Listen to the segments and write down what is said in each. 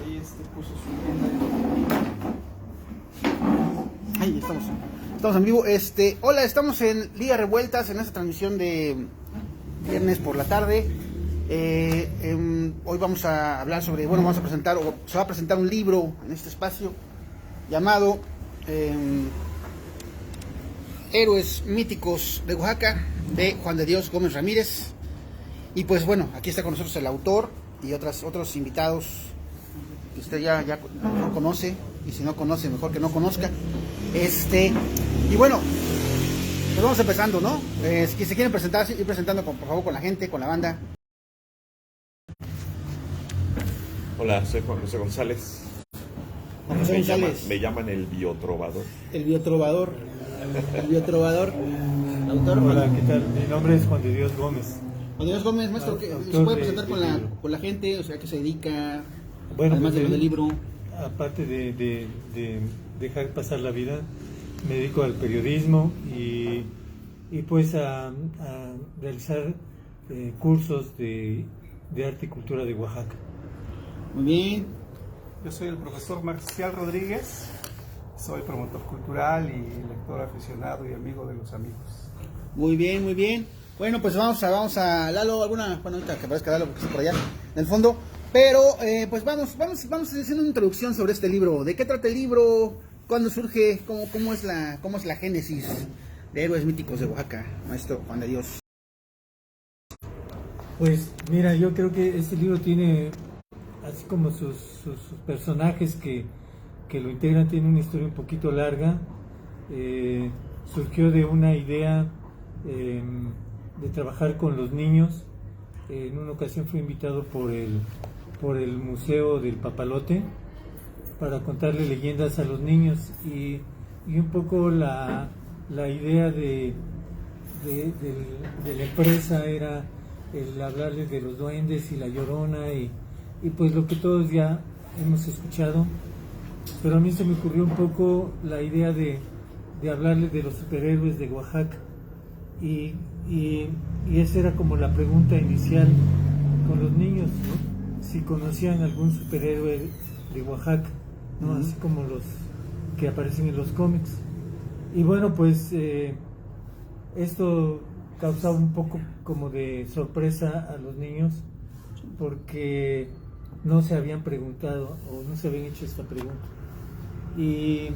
ahí puso su tienda. Ahí estamos en vivo. Hola, estamos en Ligas Revueltas en esta transmisión de viernes por la tarde. Hoy vamos a hablar sobre, vamos a presentar, o se va a presentar un libro en este espacio llamado Héroes Míticos de Oaxaca, de Juan de Dios Gómez Ramírez. Y pues bueno, aquí está con nosotros el autor y otros invitados que usted ya no conoce, y si no conoce, mejor que no conozca. Y bueno, pues vamos empezando, ¿no? Si se quieren presentar, ir presentando por favor con la gente, con la banda. Hola, soy Juan José González. Juan José González. Me llaman el biotrovador. El biotrovador. El biotrovador. Autor. Hola, ¿qué tal? Mi nombre es Juan de Dios Gómez. Juan de Dios Gómez, maestro, que se puede presentar con la gente, o sea, que se dedica, bueno, además pues, del libro. Aparte de dejar pasar la vida, me dedico al periodismo y pues a realizar cursos de arte y cultura de Oaxaca. Muy bien. Yo soy el profesor Marcial Rodríguez, soy promotor cultural y lector aficionado y amigo de los amigos. Muy bien, muy bien. Bueno, pues vamos a Lalo, bueno, ahorita que aparezca Lalo porque está por allá en el fondo. Pero pues vamos haciendo una introducción sobre este libro. ¿De qué trata el libro? ¿Cuándo surge? ¿Cómo es la génesis de Héroes Míticos de Oaxaca, maestro Juan de Dios? Pues mira, yo creo que este libro tiene, así como sus personajes que lo integran, tiene una historia un poquito larga. Surgió de una idea de trabajar con los niños. En una ocasión fui invitado por el Museo del Papalote para contarle leyendas a los niños y un poco la idea de la empresa era el hablarles de los duendes y la Llorona y pues lo que todos ya hemos escuchado, pero a mí se me ocurrió un poco la idea de hablarles de los superhéroes de Oaxaca y esa era como la pregunta inicial con los niños, ¿no? Si conocían algún superhéroe de Oaxaca, ¿no? Así como los que aparecen en los cómics. Y bueno, pues esto causaba un poco como de sorpresa a los niños porque no se habían preguntado o no se habían hecho esta pregunta. Y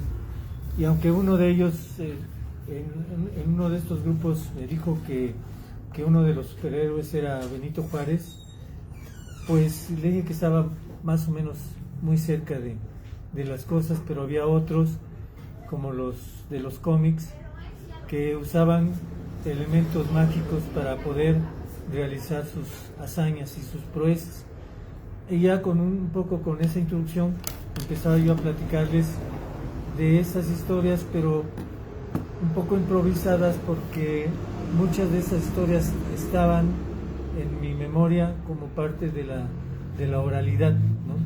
aunque uno de ellos en uno de estos grupos me dijo que uno de los superhéroes era Benito Juárez, pues le dije que estaba más o menos muy cerca de las cosas, pero había otros, como los de los cómics, que usaban elementos mágicos para poder realizar sus hazañas y sus proezas. Y ya un poco con esa introducción empezaba yo a platicarles de esas historias, pero un poco improvisadas porque muchas de esas historias estaban en mi memoria como parte de la oralidad, ¿no?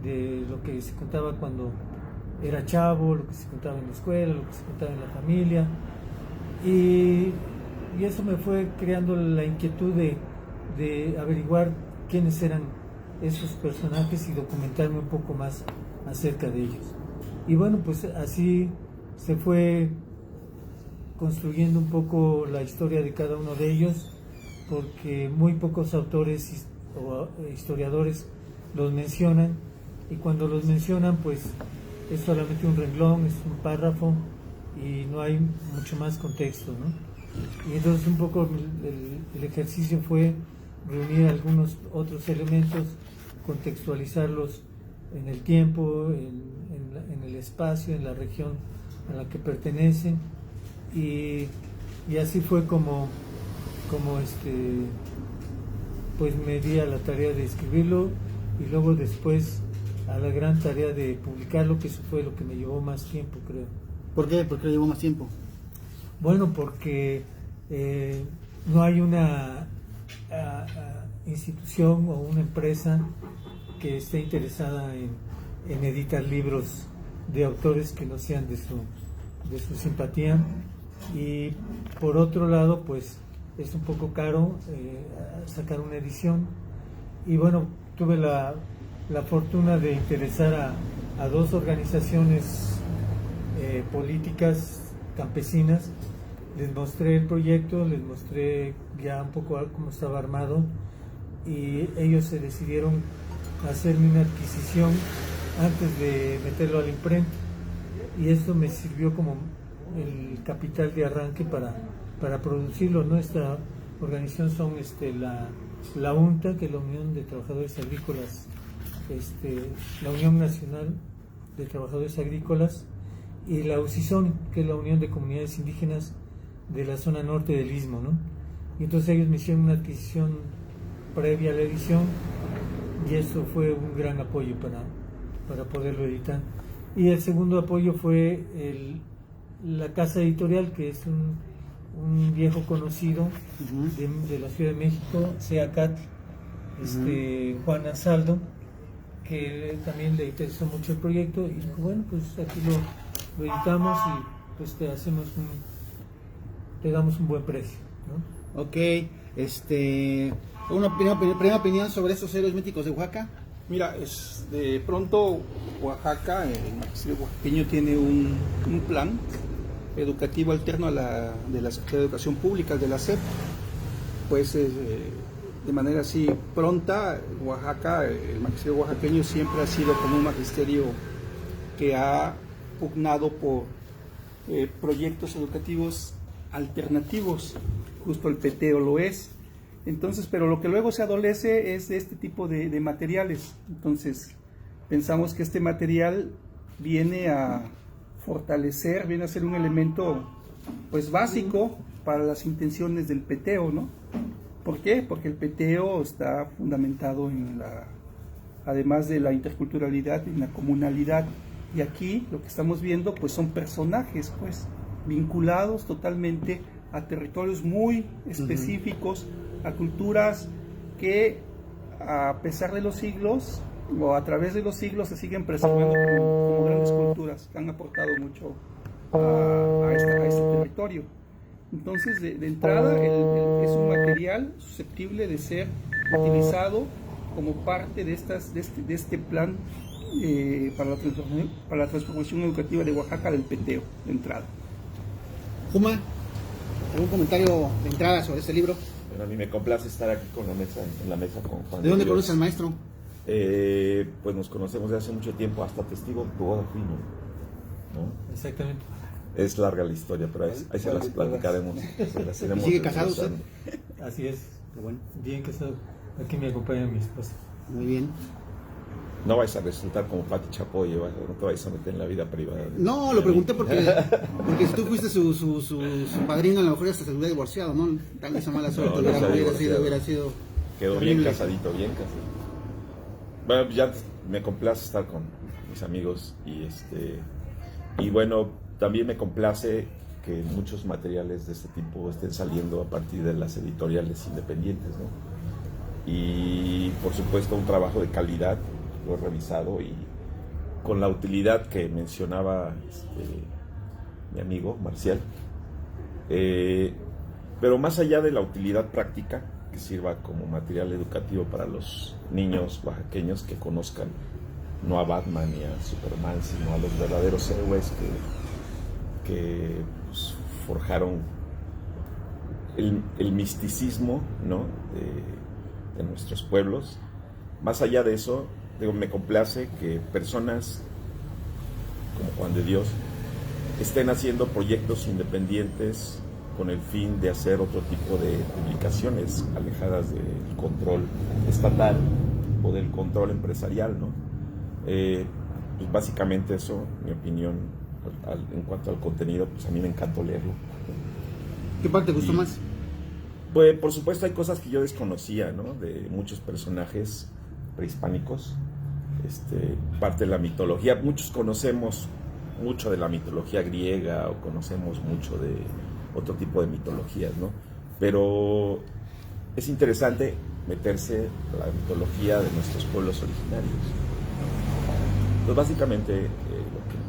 De lo que se contaba cuando era chavo, lo que se contaba en la escuela, lo que se contaba en la familia y eso me fue creando la inquietud de averiguar quiénes eran esos personajes y documentarme un poco más acerca de ellos. Y bueno, pues así se fue construyendo un poco la historia de cada uno de ellos, porque muy pocos autores o historiadores los mencionan, y cuando los mencionan pues es solamente un renglón, es un párrafo y no hay mucho más contexto, ¿no? Y entonces un poco el ejercicio fue reunir algunos otros elementos, contextualizarlos en el tiempo, en el espacio, en la región a la que pertenecen, y así fue como pues me di a la tarea de escribirlo y luego después a la gran tarea de publicarlo, que eso fue lo que me llevó más tiempo, creo. ¿Por qué? ¿Por qué llevó más tiempo? Bueno, porque no hay una institución o una empresa que esté interesada en editar libros de autores que no sean de su simpatía, y por otro lado pues es un poco caro sacar una edición, y bueno, tuve la la fortuna de interesar a dos organizaciones políticas campesinas. Les mostré el proyecto, les mostré ya un poco cómo estaba armado, y ellos se decidieron a hacerme una adquisición antes de meterlo a la imprenta, y esto me sirvió como el capital de arranque para producirlo, ¿no? Esta organización son la UNTA, que es la Unión de Trabajadores Agrícolas, la Unión Nacional de Trabajadores Agrícolas, y la UCISON, que es la Unión de Comunidades Indígenas de la zona norte del Istmo, ¿no? Y entonces ellos me hicieron una adquisición previa a la edición, y eso fue un gran apoyo para poderlo editar. Y el segundo apoyo fue la casa editorial, que es un viejo conocido de la Ciudad de México, SEACAT, Juan Ansaldo, que también le interesó mucho el proyecto, y dijo, bueno, pues aquí lo editamos y pues te damos un buen precio, ¿no? Ok, una primera opinión sobre estos héroes míticos de Oaxaca. Mira, de pronto Oaxaca, el magisterio oaxaqueño tiene un plan educativo alterno de la Secretaría de Educación Pública, de la SEP. Pues de manera así pronta, Oaxaca, el magisterio oaxaqueño siempre ha sido como un magisterio que ha pugnado por proyectos educativos alternativos, justo el peteo lo es. Entonces, pero lo que luego se adolece es de este tipo de materiales. Entonces, pensamos que este material viene a fortalecer, viene a ser un elemento pues básico para las intenciones del peteo, ¿no? ¿Por qué? Porque el peteo está fundamentado además de la interculturalidad, en la comunalidad. Y aquí lo que estamos viendo pues son personajes pues vinculados totalmente a territorios muy específicos, a culturas que a pesar de los siglos o a través de los siglos se siguen preservando como grandes culturas que han aportado mucho a este territorio. Entonces, de entrada, es un material susceptible de ser utilizado como parte de este plan para la transformación educativa de Oaxaca del peteo, de entrada. Juma, ¿algún comentario de entrada sobre este libro? Bueno, a mí me complace estar aquí en la mesa con Juan. ¿De dónde Dios. conoces al maestro? Pues nos conocemos de hace mucho tiempo, hasta testigo de tu boda fui, ¿no? Exactamente. Es larga la historia, pero ahí se las platicaremos. ¿Y sigue casado usted? Así es, bueno, bien casado. Aquí me acompaña mi esposa. Muy bien. No vais a resultar como Pati Chapoy, no te vais a meter en la vida privada. No, lo pregunté porque si tú fuiste su padrino, a lo mejor hasta se hubiera divorciado, ¿no? Tal vez esa mala suerte hubiera sido Quedó terrible. bien casadito, bien casadito. Bueno, ya me complace estar con mis amigos y bueno, también me complace que muchos materiales de este tipo estén saliendo a partir de las editoriales independientes, ¿no? Y por supuesto un trabajo de calidad, lo he revisado y con la utilidad que mencionaba mi amigo Marcial, pero más allá de la utilidad práctica, que sirva como material educativo para los niños oaxaqueños que conozcan no a Batman ni a Superman, sino a los verdaderos héroes que pues, forjaron el misticismo, ¿no? de nuestros pueblos. Más allá de eso, me complace que personas como Juan de Dios estén haciendo proyectos independientes con el fin de hacer otro tipo de publicaciones alejadas del control estatal o del control empresarial, ¿no? Pues básicamente eso, mi opinión en cuanto al contenido, pues a mí me encantó leerlo. ¿Qué parte te gustó más? Pues por supuesto hay cosas que yo desconocía, ¿no? De muchos personajes prehispánicos, parte de la mitología. Muchos conocemos mucho de la mitología griega o conocemos mucho de otro tipo de mitologías, ¿no? Pero es interesante meterse a la mitología de nuestros pueblos originarios. Pues básicamente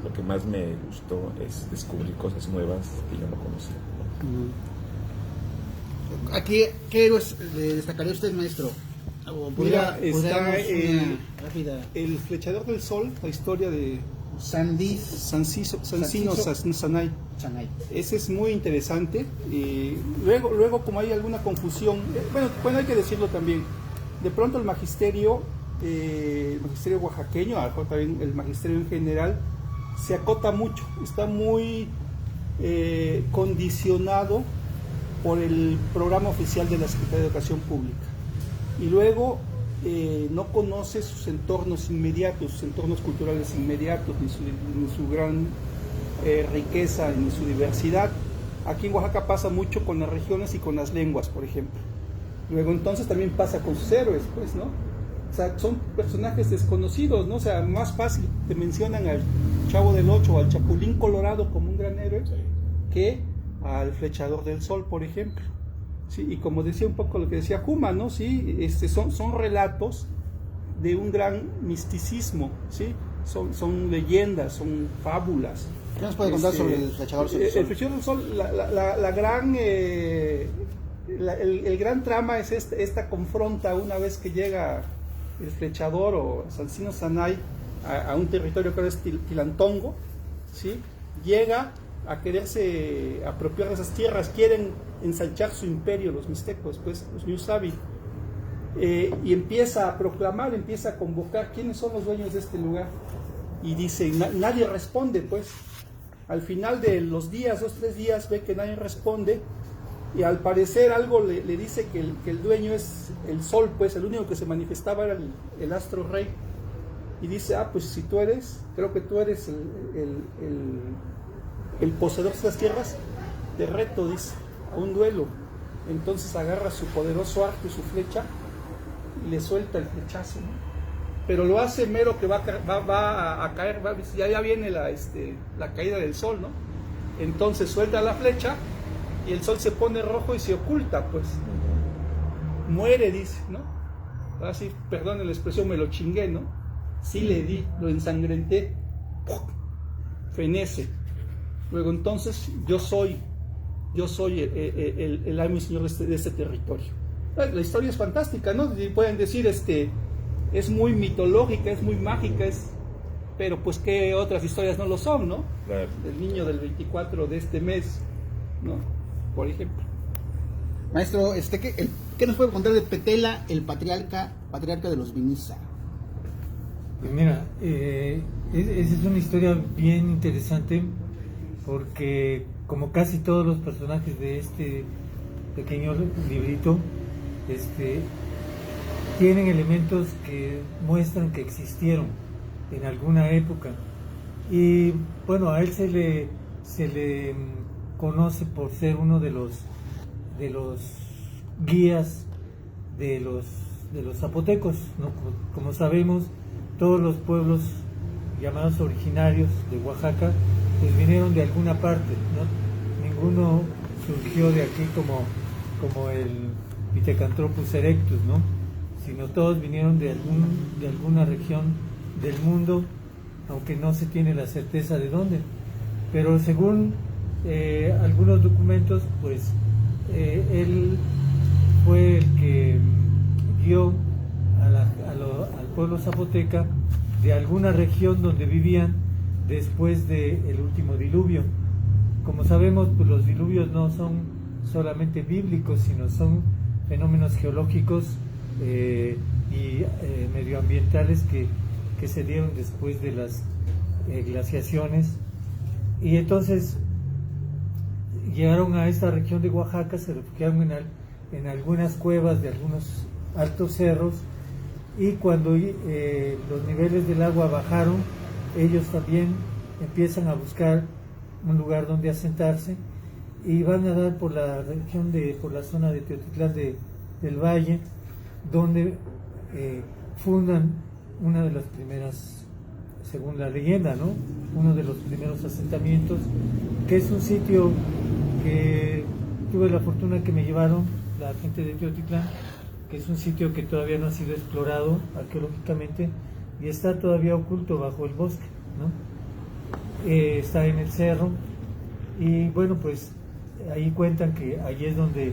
lo que más me gustó es descubrir cosas nuevas que yo no conocía, ¿no? Aquí, ¿qué héroes destacaría usted, maestro? Mira, está rápida. El flechador del sol, la historia de Sancino Sanay. Ese es muy interesante. Luego como hay alguna confusión, bueno, hay que decirlo también. De pronto el magisterio oaxaqueño, a lo mejor también el magisterio en general, se acota mucho, está muy condicionado por el programa oficial de la Secretaría de Educación Pública. Y luego no conoce sus entornos inmediatos, sus entornos culturales inmediatos, ni su gran riqueza, ni su diversidad. Aquí en Oaxaca pasa mucho con las regiones y con las lenguas, por ejemplo. Luego entonces también pasa con sus héroes, pues, ¿no? O sea, son personajes desconocidos, ¿no? O sea, más fácil te mencionan al Chavo del Ocho o al Chapulín Colorado como un gran héroe que al Flechador del Sol, por ejemplo. Sí, y como decía un poco lo que decía Juma, ¿no? Sí, son relatos de un gran misticismo, ¿sí? Son leyendas, son fábulas. ¿Qué nos puede contar sobre el Flechador del Sol? El Flechador del Sol, el gran trama es esta confronta una vez que llega el flechador o Sancino Sanay a un territorio que ahora es Tilantongo, ¿sí? Llega a quererse apropiar de esas tierras, quieren ensanchar su imperio los mixtecos, pues los Ñusabi, y empieza a proclamar, empieza a convocar quiénes son los dueños de este lugar, y dice, nadie responde, pues al final de los días, 2-3 días, ve que nadie responde, y al parecer algo le dice que el dueño es el sol, pues el único que se manifestaba era el astro rey, y dice, pues si tú eres, creo que tú eres el poseedor de estas tierras, te reto, dice, a un duelo. Entonces agarra su poderoso arco y su flecha y le suelta el flechazo, ¿no? Pero lo hace mero que va a caer, ya viene la caída del sol, ¿no? Entonces suelta la flecha y el sol se pone rojo y se oculta, pues. Muere, dice, ¿no? Así, perdón la expresión, me lo chingué, ¿no? Sí le di, lo ensangrenté, ¡pum! Fenece. Luego entonces yo soy el amo y señor de este territorio. La historia es fantástica, ¿no? Pueden decir, es muy mitológica, es muy mágica, pero pues qué otras historias no lo son, ¿no? Claro. El niño del 24 de este mes, ¿no? Por ejemplo. Maestro, ¿qué nos puede contar de Petela, el patriarca de los Viniza? Pues mira, esa es una historia bien interesante, porque como casi todos los personajes de este pequeño librito, tienen elementos que muestran que existieron en alguna época. Y bueno, a él se le conoce por ser uno de los guías de los zapotecos, ¿no? Como sabemos, todos los pueblos llamados originarios de Oaxaca pues vinieron de alguna parte, ¿no? Ninguno surgió de aquí como el Pithecanthropus erectus, ¿no? Sino todos vinieron de alguna región del mundo, aunque no se tiene la certeza de dónde. Pero según algunos documentos, pues él fue el que guió al pueblo zapoteca de alguna región donde vivían después del último diluvio. Como sabemos, pues los diluvios no son solamente bíblicos, sino son fenómenos geológicos y medioambientales que se dieron después de las glaciaciones. Y entonces llegaron a esta región de Oaxaca, se refugiaron en algunas cuevas de algunos altos cerros, y cuando los niveles del agua bajaron, ellos también empiezan a buscar un lugar donde asentarse y van a dar por la región por la zona de Teotitlán del Valle, donde fundan una de las primeras, según la leyenda, ¿no? Uno de los primeros asentamientos, que es un sitio que tuve la fortuna que me llevaron la gente de Teotitlán, que es un sitio que todavía no ha sido explorado arqueológicamente y está todavía oculto bajo el bosque, ¿no? Está en el cerro, y bueno, pues ahí cuentan que allí es donde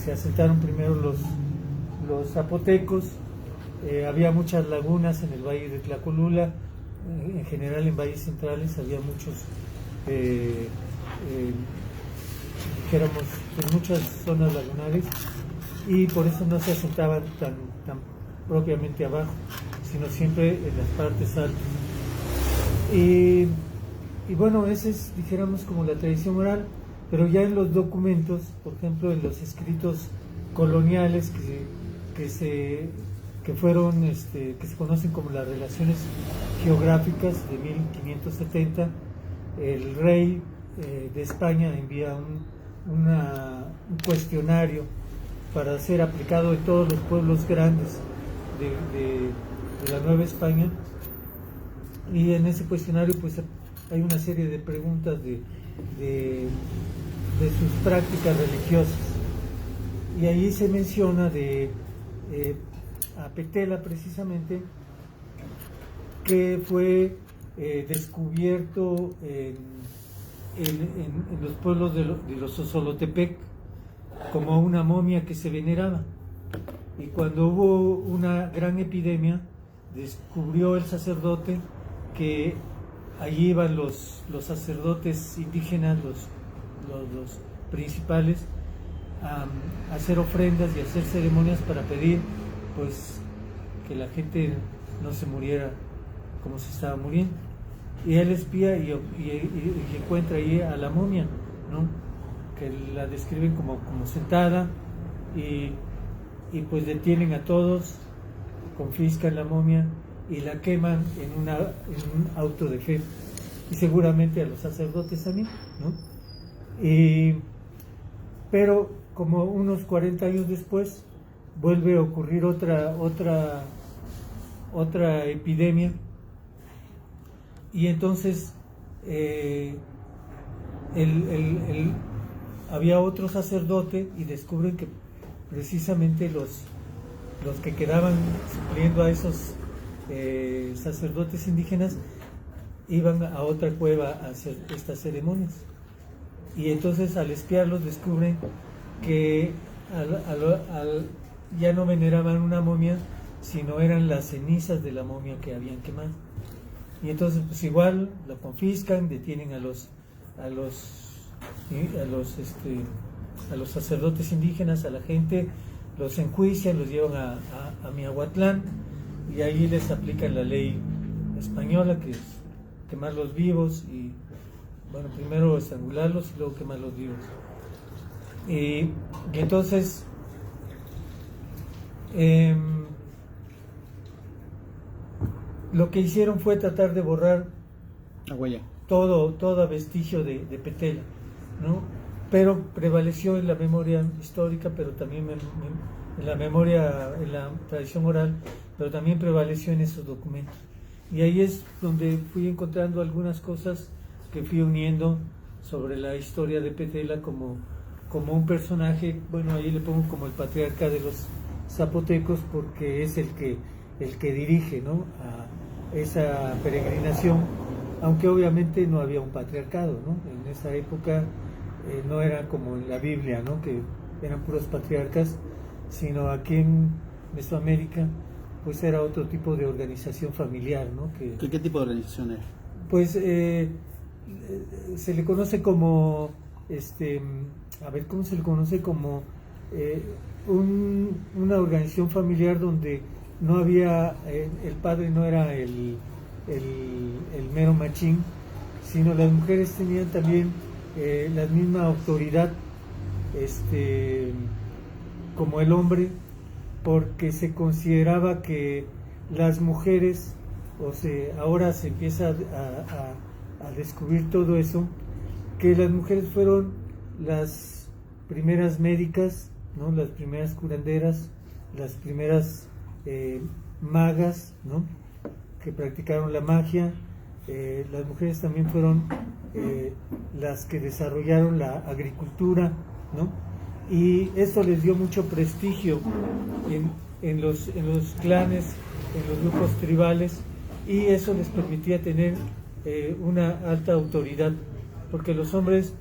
se asentaron primero los zapotecos, había muchas lagunas en el valle de Tlacolula, en general en valles centrales había muchos, dijéramos, en muchas zonas lagunares, y por eso no se asentaban tan propiamente abajo, sino siempre en las partes altas. Y bueno, esa es, dijéramos, como la tradición oral, pero ya en los documentos, por ejemplo, en los escritos coloniales que se conocen como las relaciones geográficas de 1570, el rey de España envía un cuestionario para ser aplicado en todos los pueblos grandes de la Nueva España, y en ese cuestionario pues hay una serie de preguntas de sus prácticas religiosas, y ahí se menciona a Petela precisamente, que fue descubierto en los pueblos de los Sozolotepec como una momia que se veneraba, y cuando hubo una gran epidemia descubrió el sacerdote que allí iban los sacerdotes indígenas, los principales, a hacer ofrendas y hacer ceremonias para pedir pues que la gente no se muriera como se estaba muriendo. Y él espía y encuentra ahí a la momia, ¿no? Que la describen como sentada, y pues detienen a todos, confiscan la momia y la queman en un auto de fe, y seguramente a los sacerdotes también, ¿no? Pero como unos 40 años después vuelve a ocurrir otra epidemia, y entonces había otro sacerdote, y descubren que precisamente los que quedaban supliendo a esos sacerdotes indígenas iban a otra cueva a hacer estas ceremonias, y entonces al espiarlos descubren que ya no veneraban una momia, sino eran las cenizas de la momia que habían quemado. Y entonces pues igual lo confiscan, detienen a los sacerdotes indígenas, a la gente, los enjuician, los llevan a Miahuatlán, y ahí les aplican la ley española, que es quemarlos vivos, y bueno, primero estrangularlos y luego quemarlos vivos. Y entonces lo que hicieron fue tratar de borrar La huella. todo vestigio de Petela, ¿no? Pero prevaleció en la memoria histórica, pero también en la memoria, en la tradición oral, pero también prevaleció en esos documentos. Y ahí es donde fui encontrando algunas cosas que fui uniendo sobre la historia de Petela como un personaje. Bueno, ahí le pongo como el patriarca de los zapotecos, porque es el que dirige, ¿no?, a esa peregrinación, aunque obviamente no había un patriarcado, ¿no? En esa época no era como en la Biblia, ¿no?, que eran puros patriarcas, sino aquí en Mesoamérica pues era otro tipo de organización familiar, ¿no? ¿Qué tipo de organización era? Pues se le conoce como, ¿cómo se le conoce? Como una organización familiar donde no había, el padre no era el mero machín, sino las mujeres tenían también la misma autoridad como el hombre, porque se consideraba que las mujeres, ahora se empieza a descubrir todo eso, que las mujeres fueron las primeras médicas, ¿no?, las primeras curanderas, las primeras magas, ¿no?, que practicaron la magia. Las mujeres también fueron las que desarrollaron la agricultura, ¿no? Y eso les dio mucho prestigio en los clanes, en los grupos tribales, y eso les permitía tener una alta autoridad, porque los hombres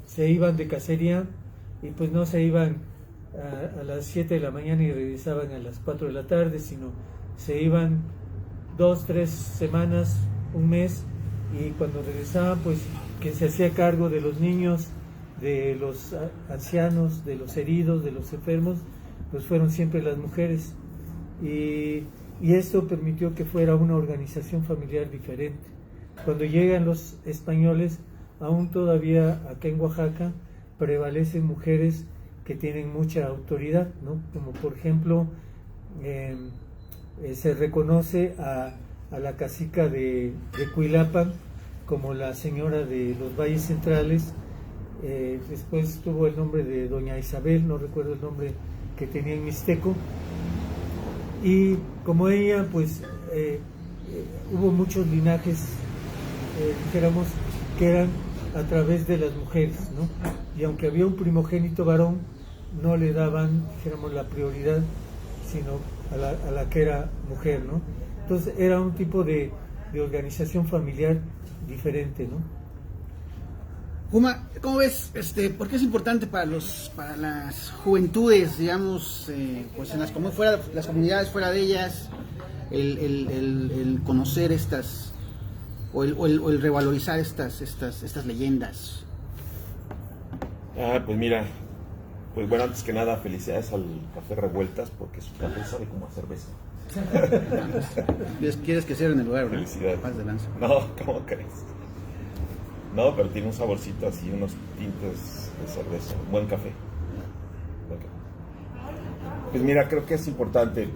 se iban de cacería y pues no se iban a las 7 de la mañana y regresaban a las 4 de la tarde, sino se iban 2, 3 semanas, un mes, y cuando regresaban, pues quien se hacía cargo de los niños, de los ancianos, de los heridos, de los enfermos, pues fueron siempre las mujeres. Y esto permitió que fuera una organización familiar diferente. Cuando llegan los españoles, aún todavía acá en Oaxaca prevalecen mujeres que tienen mucha autoridad, ¿no? Como por ejemplo, se reconoce a la cacica de Cuilapan como la señora de los Valles Centrales. Después tuvo el nombre de Doña Isabel, no recuerdo el nombre que tenía en mixteco, y como ella, pues hubo muchos linajes, dijéramos, que eran a través de las mujeres, ¿no? Y aunque había un primogénito varón, no le daban, dijéramos, la prioridad, sino a la que era mujer, ¿no? Entonces era un tipo de organización familiar diferente, ¿no? Juma, ¿cómo ves? ¿Por qué es importante para las juventudes, digamos, pues en las comunidades fuera de ellas, el conocer estas o el revalorizar estas leyendas? Pues mira, pues bueno, antes que nada, felicidades al Café Revueltas, porque su café sabe como a cerveza. ¿Quieres que cierren el lugar, ¿verdad? Felicidades. Paz de lanza. No, ¿cómo crees? No, pero tiene un saborcito así, unos tintes de cerveza. Buen café. Pues mira, creo que es importante,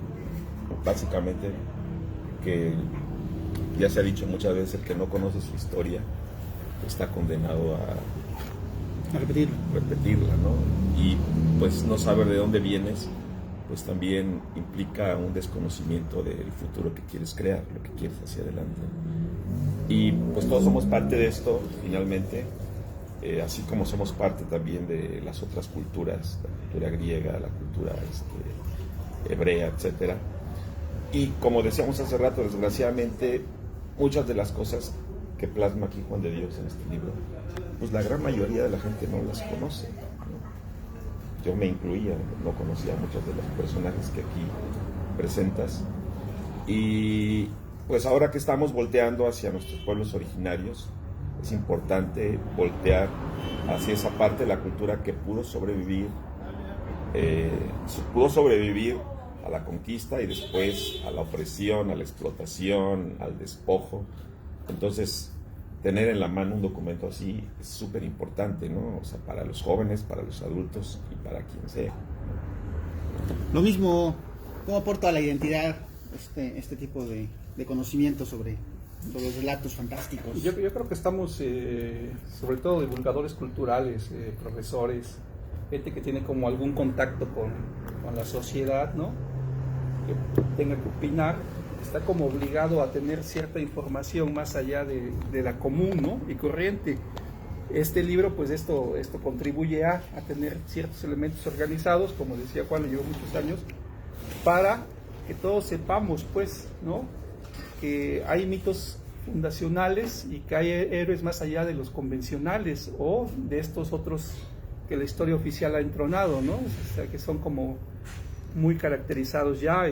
básicamente, que ya se ha dicho muchas veces, el que no conoce su historia está condenado a repetirla, ¿no? Y pues no saber de dónde vienes, pues también implica un desconocimiento del futuro que quieres crear, lo que quieres hacia adelante. Y pues todos somos parte de esto, finalmente, así como somos parte también de las otras culturas, la cultura griega, la cultura hebrea, etcétera. Y como decíamos hace rato, desgraciadamente, muchas de las cosas que plasma aquí Juan de Dios en este libro, pues la gran mayoría de la gente no las conoce, ¿no? Yo me incluía, no conocía a muchos de los personajes que aquí presentas. Y pues ahora que estamos volteando hacia nuestros pueblos originarios, es importante voltear hacia esa parte de la cultura que pudo sobrevivir a la conquista y después a la opresión, a la explotación, al despojo. Entonces, tener en la mano un documento así es súper importante, ¿no? O sea, para los jóvenes, para los adultos y para quien sea. Lo mismo, ¿cómo aporta a la identidad este tipo de conocimiento sobre los relatos fantásticos? Yo creo que estamos, sobre todo divulgadores culturales, profesores, gente que tiene como algún contacto con la sociedad, ¿no? Que tenga que opinar, está como obligado a tener cierta información más allá de la común, ¿no? Y corriente. Este libro, pues esto contribuye a tener ciertos elementos organizados, como decía Juan, llevo muchos años, para que todos sepamos, pues, ¿no? Que hay mitos fundacionales y que hay héroes más allá de los convencionales o de estos otros que la historia oficial ha entronado, ¿no? O sea, que son como muy caracterizados ya,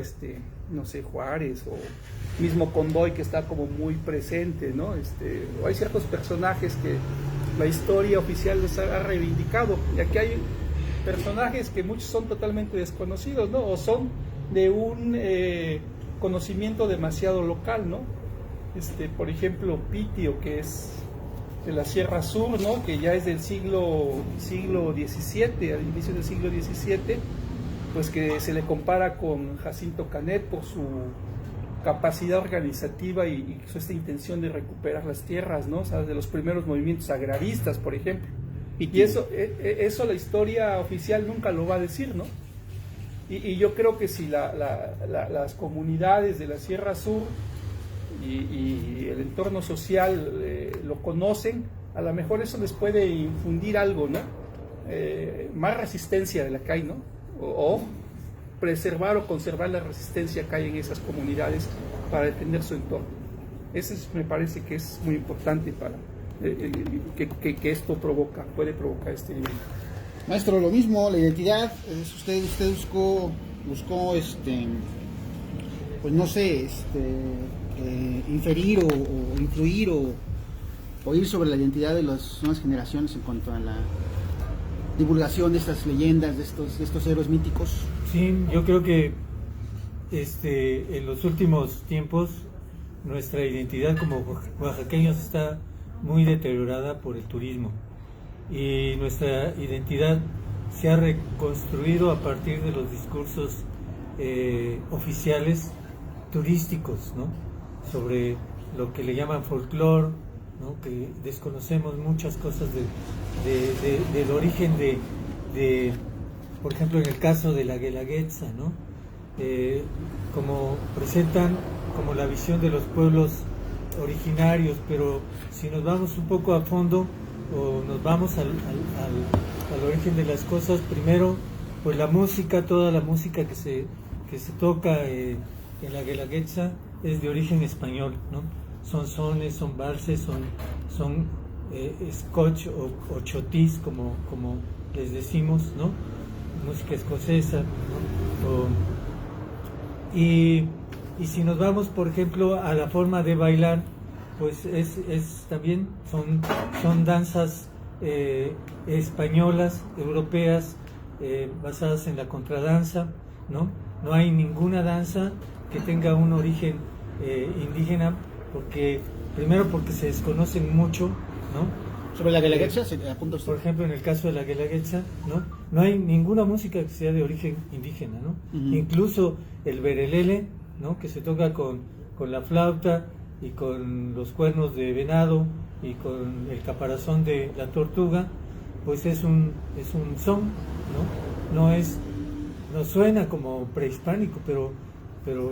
no sé, Juárez o mismo Condoy, que está como muy presente, ¿no? O hay ciertos personajes que la historia oficial los ha reivindicado, y aquí hay personajes que muchos son totalmente desconocidos, ¿no? O son de un conocimiento demasiado local, ¿no? Por ejemplo, Pitio, que es de la Sierra Sur, ¿no? Que ya es del siglo XVII, al inicio del siglo XVII, pues que se le compara con Jacinto Canet por su capacidad organizativa y esta intención de recuperar las tierras, ¿no? O sea, de los primeros movimientos agraristas, por ejemplo. Y eso la historia oficial nunca lo va a decir, ¿no? Y yo creo que si las comunidades de la Sierra Sur y el entorno social lo conocen, a lo mejor eso les puede infundir algo, ¿no? Más resistencia de la que hay, ¿no? O preservar o conservar la resistencia que hay en esas comunidades para defender su entorno. Eso me parece que es muy importante para que esto puede provocar este libro. Maestro, lo mismo, la identidad, usted buscó pues no sé, inferir o influir o ir sobre la identidad de las nuevas generaciones en cuanto a la divulgación de estas leyendas, de estos héroes míticos? Sí, yo creo que en los últimos tiempos nuestra identidad como oaxaqueños está muy deteriorada por el turismo, y nuestra identidad se ha reconstruido a partir de los discursos oficiales turísticos, ¿no? Sobre lo que le llaman folclore, ¿no? Que desconocemos muchas cosas del origen de, por ejemplo, en el caso de la Guelaguetza, ¿no? Como presentan como la visión de los pueblos originarios, pero si nos vamos un poco a fondo o nos vamos al origen de las cosas, primero, pues la música, toda la música que se toca en la Guelaguetza es de origen español, ¿no? Son sones, son valses, son scotch o chotis, como les decimos, ¿no? Música escocesa, ¿no? Y si nos vamos, por ejemplo, a la forma de bailar, pues también son danzas españolas, europeas, basadas en la contradanza, ¿no? No hay ninguna danza que tenga un origen indígena, primero porque se desconocen mucho, ¿no? Sobre la Guelaguetza, apunto usted. Por ejemplo, en el caso de la Guelaguetza, no hay ninguna música que sea de origen indígena, ¿no? Uh-huh. Incluso el berelele, ¿no? Que se toca con la flauta y con los cuernos de venado y con el caparazón de la tortuga, pues es un son, ¿no? No suena como prehispánico, pero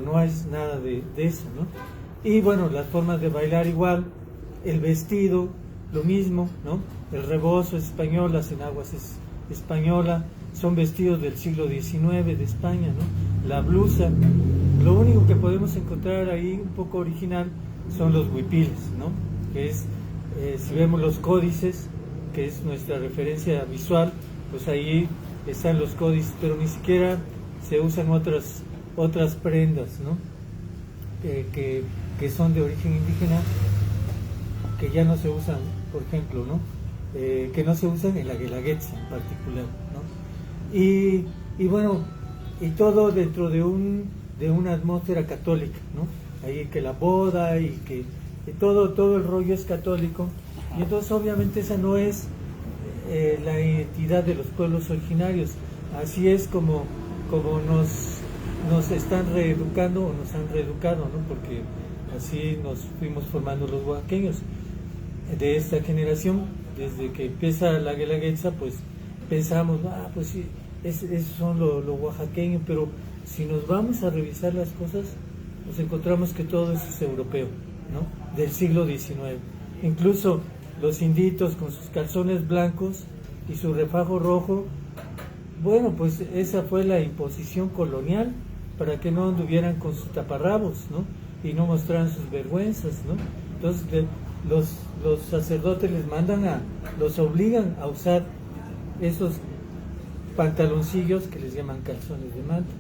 no es nada de eso, ¿no? Y bueno, las formas de bailar igual, el vestido, lo mismo, ¿no? El rebozo es español, las enaguas es española, son vestidos del siglo XIX de España, ¿no? La blusa, lo único que podemos encontrar ahí un poco original son los huipiles, ¿no? Que es, si vemos los códices, que es nuestra referencia visual, pues ahí están los códices, pero ni siquiera se usan otras prendas, ¿no? Que son de origen indígena, que ya no se usan, por ejemplo, ¿no? Que no se usan en la Guelaguetza en particular, ¿no? Y bueno, y todo dentro de una atmósfera católica, ¿no? Ahí que la boda y que todo el rollo es católico, y entonces obviamente esa no es la identidad de los pueblos originarios. Así es como nos están reeducando o nos han reeducado, ¿no? Porque así nos fuimos formando los oaxaqueños de esta generación. Desde que empieza la Guelaguetza, pues pensamos, pues sí, esos son los oaxaqueños, pero si nos vamos a revisar las cosas, nos encontramos que todo eso es europeo, ¿no? Del siglo XIX. Incluso los inditos con sus calzones blancos y su refajo rojo, bueno, pues esa fue la imposición colonial para que no anduvieran con sus taparrabos, ¿no? Y no mostraran sus vergüenzas, ¿no? Entonces los sacerdotes los obligan a usar esos pantaloncillos que les llaman calzones de manta,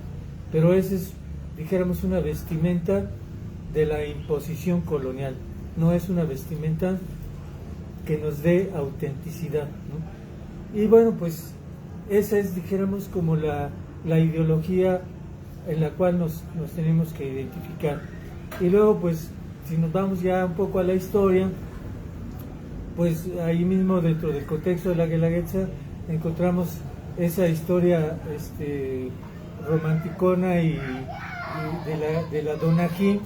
pero esa es, dijéramos, una vestimenta de la imposición colonial, no es una vestimenta que nos dé autenticidad, ¿no? Y bueno, pues esa es, dijéramos, como la ideología en la cual nos tenemos que identificar. Y luego, pues, si nos vamos ya un poco a la historia, pues ahí mismo dentro del contexto de la Guelaguetza encontramos esa historia romanticona y de la Donají,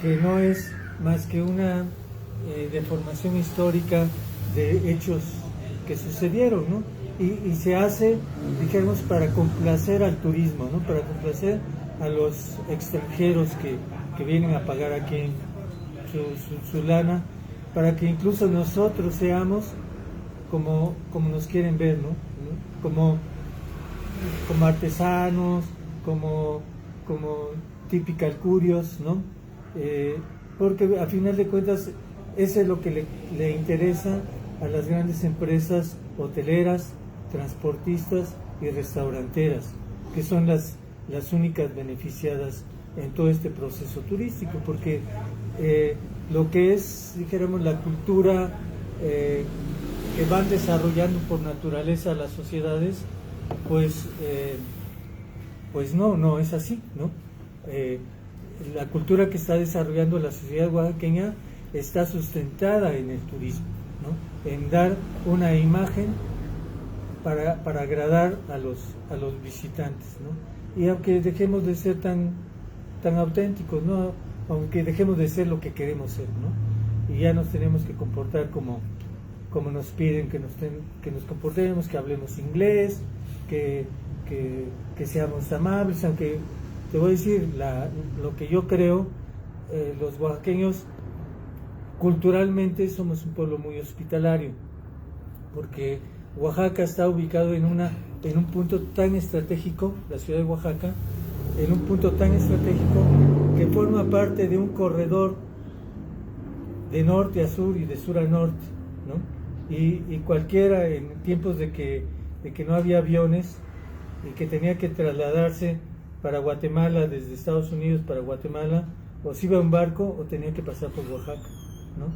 que no es más que una deformación histórica de hechos que sucedieron, ¿no? Y se hace, dijéramos, para complacer al turismo, ¿no? Para complacer a los extranjeros que vienen a pagar aquí su lana, para que incluso nosotros seamos como nos quieren ver, ¿no? Como artesanos, como typical curios, ¿no? Porque a final de cuentas eso es lo que le interesa a las grandes empresas hoteleras, transportistas y restauranteras, que son las únicas beneficiadas en todo este proceso turístico, porque lo que es, dijéramos, la cultura que van desarrollando por naturaleza las sociedades, pues no es así, ¿no? La cultura que está desarrollando la sociedad oaxaqueña está sustentada en el turismo, ¿no? En dar una imagen para agradar a los visitantes, ¿no? Y aunque dejemos de ser tan auténticos, ¿no? Aunque dejemos de ser lo que queremos ser, ¿no? Y ya nos tenemos que comportar como nos piden que nos comportemos, que hablemos inglés, que seamos amables, aunque te voy a decir lo que yo creo, los oaxaqueños culturalmente somos un pueblo muy hospitalario, porque Oaxaca está ubicado en un punto tan estratégico, la ciudad de Oaxaca, en un punto tan estratégico que forma parte de un corredor de norte a sur y de sur a norte, ¿no? Y cualquiera, en tiempos de que no había aviones y que tenía que trasladarse para Guatemala, desde Estados Unidos para Guatemala, o se iba en barco o tenía que pasar por Oaxaca, ¿no?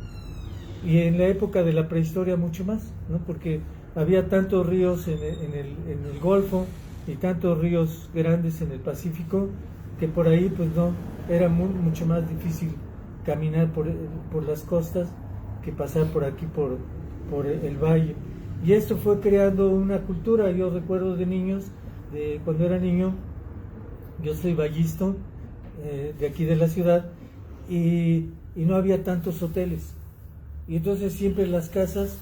Y en la época de la prehistoria mucho más, ¿no? Porque había tantos ríos en el Golfo y tantos ríos grandes en el Pacífico que por ahí pues no, era mucho más difícil caminar por las costas que pasar por aquí por el valle. Y esto fue creando una cultura. Yo recuerdo de niños, cuando era niño, yo soy vallisto, de aquí de la ciudad, y no había tantos hoteles. Y entonces siempre en las casas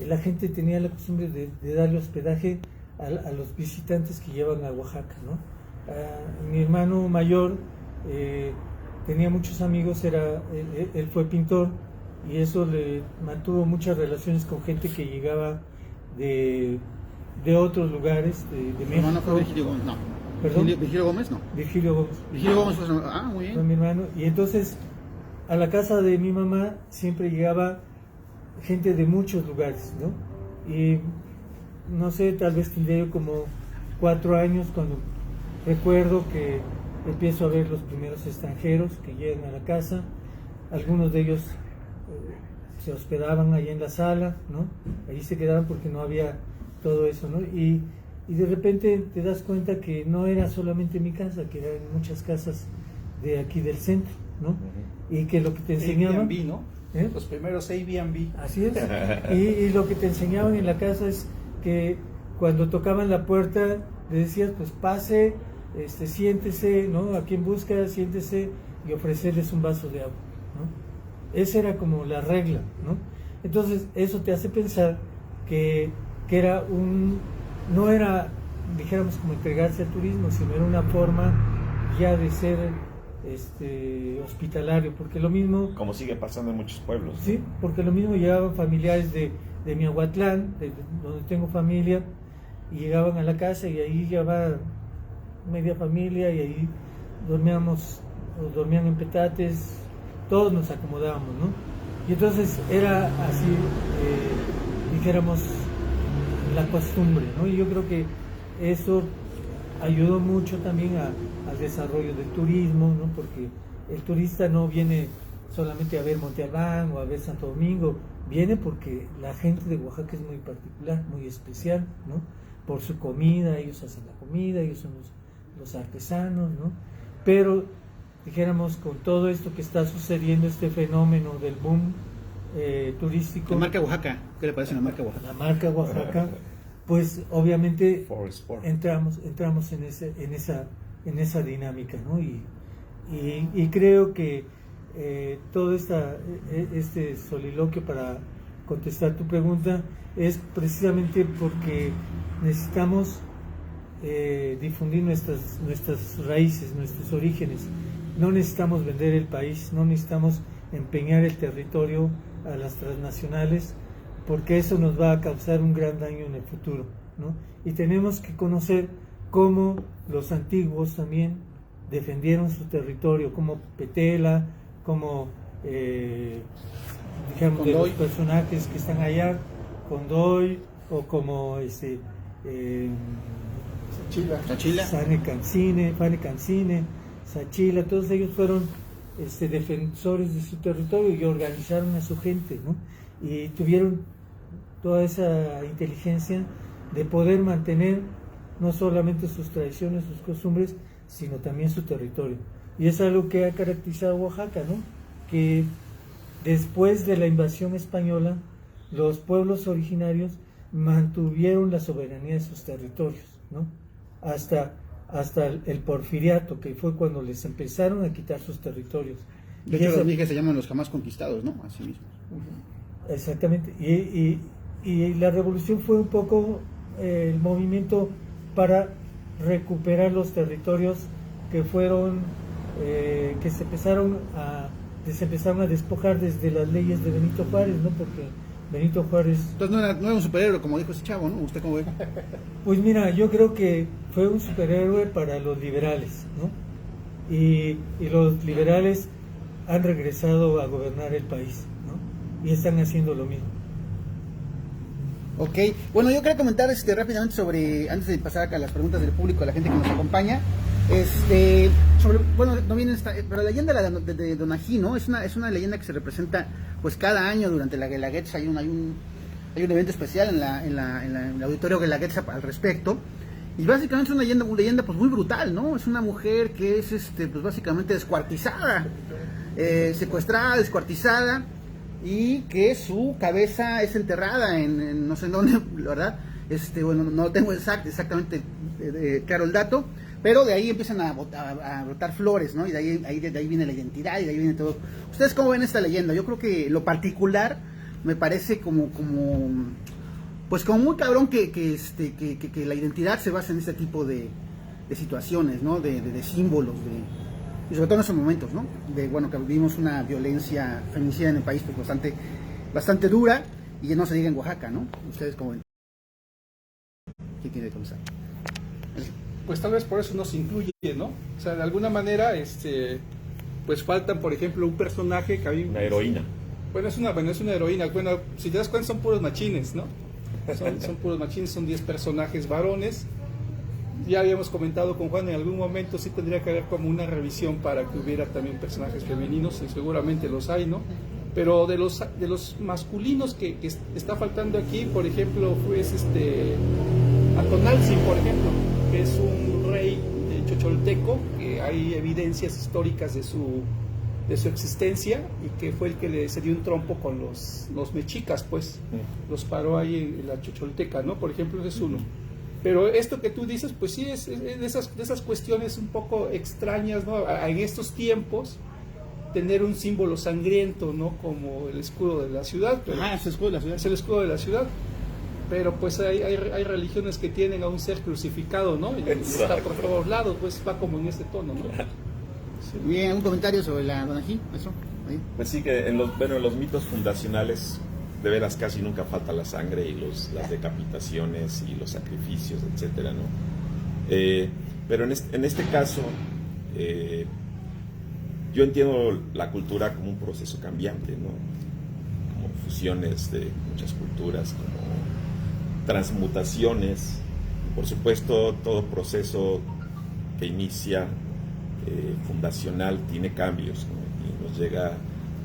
la gente tenía la costumbre de darle hospedaje a los visitantes que llevan a Oaxaca, ¿no? Mi hermano mayor tenía muchos amigos, él fue pintor, y eso le mantuvo muchas relaciones con gente que llegaba de otros lugares de México. Mi hermano fue Virgilio Gómez, no. ¿Perdón? Virgilio Gómez, no. Virgilio Gómez. Virgilio Gómez fue muy Fue bien. mi hermano. Y entonces a la casa de mi mamá siempre llegaba gente de muchos lugares, ¿no? Y no sé, tal vez tendría yo como 4 años cuando recuerdo que empiezo a ver los primeros extranjeros que llegan a la casa. Algunos de ellos se hospedaban ahí en la sala, ¿no? Ahí se quedaban porque no había todo eso, ¿no? Y de repente te das cuenta que no era solamente mi casa, que eran muchas casas de aquí del centro, ¿no? Y que lo que te enseñaban... Airbnb, ¿no? Los primeros Airbnb. Así es. Y lo que te enseñaban en la casa es que cuando tocaban la puerta le decías, pues pase, siéntese, ¿no? A quien busca, siéntese, y ofrecerles un vaso de agua, ¿no? Esa era como la regla, ¿no? Entonces eso te hace pensar que era no era, dijéramos, como entregarse al turismo, sino era una forma ya de ser hospitalario, porque lo mismo... Como sigue pasando en muchos pueblos. Sí, porque lo mismo llegaban familiares de Miahuatlán, donde tengo familia, y llegaban a la casa y ahí llegaba media familia y ahí dormían en petates, todos nos acomodábamos, ¿no? Y entonces era así, dijéramos, la costumbre, ¿no? Y yo creo que eso ayudó mucho también al desarrollo del turismo, ¿no? Porque el turista no viene solamente a ver Monte Albán o a ver Santo Domingo, viene porque la gente de Oaxaca es muy particular, muy especial, ¿no? Por su comida, ellos hacen la comida, ellos son los artesanos, ¿no? Pero, dijéramos, con todo esto que está sucediendo, este fenómeno del boom turístico... La marca Oaxaca, ¿qué le parece la marca Oaxaca? La marca Oaxaca, pues obviamente Sport. entramos en esa dinámica, ¿no? Y creo que todo este soliloquio, para contestar tu pregunta, es precisamente porque necesitamos difundir nuestras raíces, nuestros orígenes. No necesitamos vender el país, no necesitamos empeñar el territorio a las transnacionales, porque eso nos va a causar un gran daño en el futuro, ¿no? Y tenemos que conocer cómo los antiguos también defendieron su territorio, como Petela, como digamos, de los personajes que están allá, Condoy, o como Sachila. Fane Cancine, Sachila, todos ellos fueron defensores de su territorio y organizaron a su gente, ¿no? Y tuvieron toda esa inteligencia de poder mantener no solamente sus tradiciones, sus costumbres, sino también su territorio. Y es algo que ha caracterizado a Oaxaca, ¿no? Que después de la invasión española, los pueblos originarios mantuvieron la soberanía de sus territorios, ¿no? Hasta el porfiriato, que fue cuando les empezaron a quitar sus territorios. De hecho, los mijas se llaman los jamás conquistados, ¿no? Así mismo. Exactamente. Y la revolución fue un poco el movimiento para recuperar los territorios que fueron, que se empezaron a despojar desde las leyes de Benito Juárez, ¿no? Porque Benito Juárez... Entonces no era un superhéroe, como dijo ese chavo, ¿no? ¿Usted cómo ve? Pues mira, yo creo que fue un superhéroe para los liberales, ¿no? Y los liberales han regresado a gobernar el país, ¿no? Y están haciendo lo mismo. Ok, bueno, yo quería comentar rápidamente sobre, antes de pasar a las preguntas del público, a la gente que nos acompaña, sobre, bueno, no viene pero la leyenda de Donají, ¿no? Es una leyenda que se representa pues cada año durante la Guelaguetza. Hay un evento especial en el auditorio Guelaguetza al respecto, y básicamente es una leyenda pues muy brutal, ¿no? Es una mujer que es pues básicamente descuartizada, secuestrada, descuartizada, y que su cabeza es enterrada en no sé dónde, ¿verdad? Bueno, no tengo exactamente claro el dato, pero de ahí empiezan a brotar flores, ¿no? Y de ahí viene la identidad, y de ahí viene todo. ¿Ustedes cómo ven esta leyenda? Yo creo que lo particular me parece como muy cabrón que la identidad se basa en este tipo de situaciones, ¿no? De símbolos, y sobre todo en esos momentos, ¿no? Que vivimos una violencia feminicida en el país pues bastante dura, y no se diga en Oaxaca, ¿no? ¿Ustedes cómo ven? ¿Quién tiene que comenzar? Pues tal vez por eso no se incluye, ¿no? O sea, de alguna manera, pues faltan, por ejemplo, un personaje que a mí... Una heroína. Bueno, es una heroína. Bueno, si te das cuenta, son puros machines, ¿no? Son puros machines, son 10 personajes varones. Ya habíamos comentado con Juan, en algún momento sí tendría que haber como una revisión para que hubiera también personajes femeninos, y seguramente los hay, ¿no? Pero de los masculinos que está faltando aquí, por ejemplo, pues Atonaltzin, por ejemplo, que es un rey chocholteco, que hay evidencias históricas de su existencia, y que fue el que se dio un trompo con los mexicas, pues, los paró ahí en la chocholteca, ¿no? Por ejemplo, ese es uno. Pero esto que tú dices, pues sí, es de esas cuestiones un poco extrañas, ¿no? En estos tiempos, tener un símbolo sangriento, ¿no? Como el escudo de la ciudad. Pero es el escudo de la ciudad. Es el escudo de la ciudad. Pero pues hay religiones que tienen a un ser crucificado, ¿no? Y está por todos lados, pues va como en este tono, ¿no? Sí. Bien, ¿un comentario sobre la Donají, maestro? ¿Ahí? Pues sí, que en los mitos fundacionales de veras casi nunca falta la sangre y las decapitaciones y los sacrificios, etcétera, ¿no? Pero en este caso, yo entiendo la cultura como un proceso cambiante, ¿no? Como fusiones de muchas culturas, como transmutaciones. Por supuesto, todo proceso que inicia fundacional tiene cambios, ¿no? Y nos llega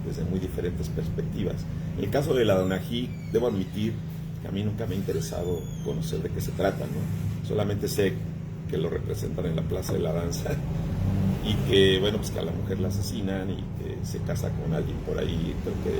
desde muy diferentes perspectivas. En el caso de la Donají, debo admitir que a mí nunca me ha interesado conocer de qué se trata, ¿no? Solamente sé que lo representan en la Plaza de la Danza, y que, bueno, pues que a la mujer la asesinan y que se casa con alguien por ahí, creo que...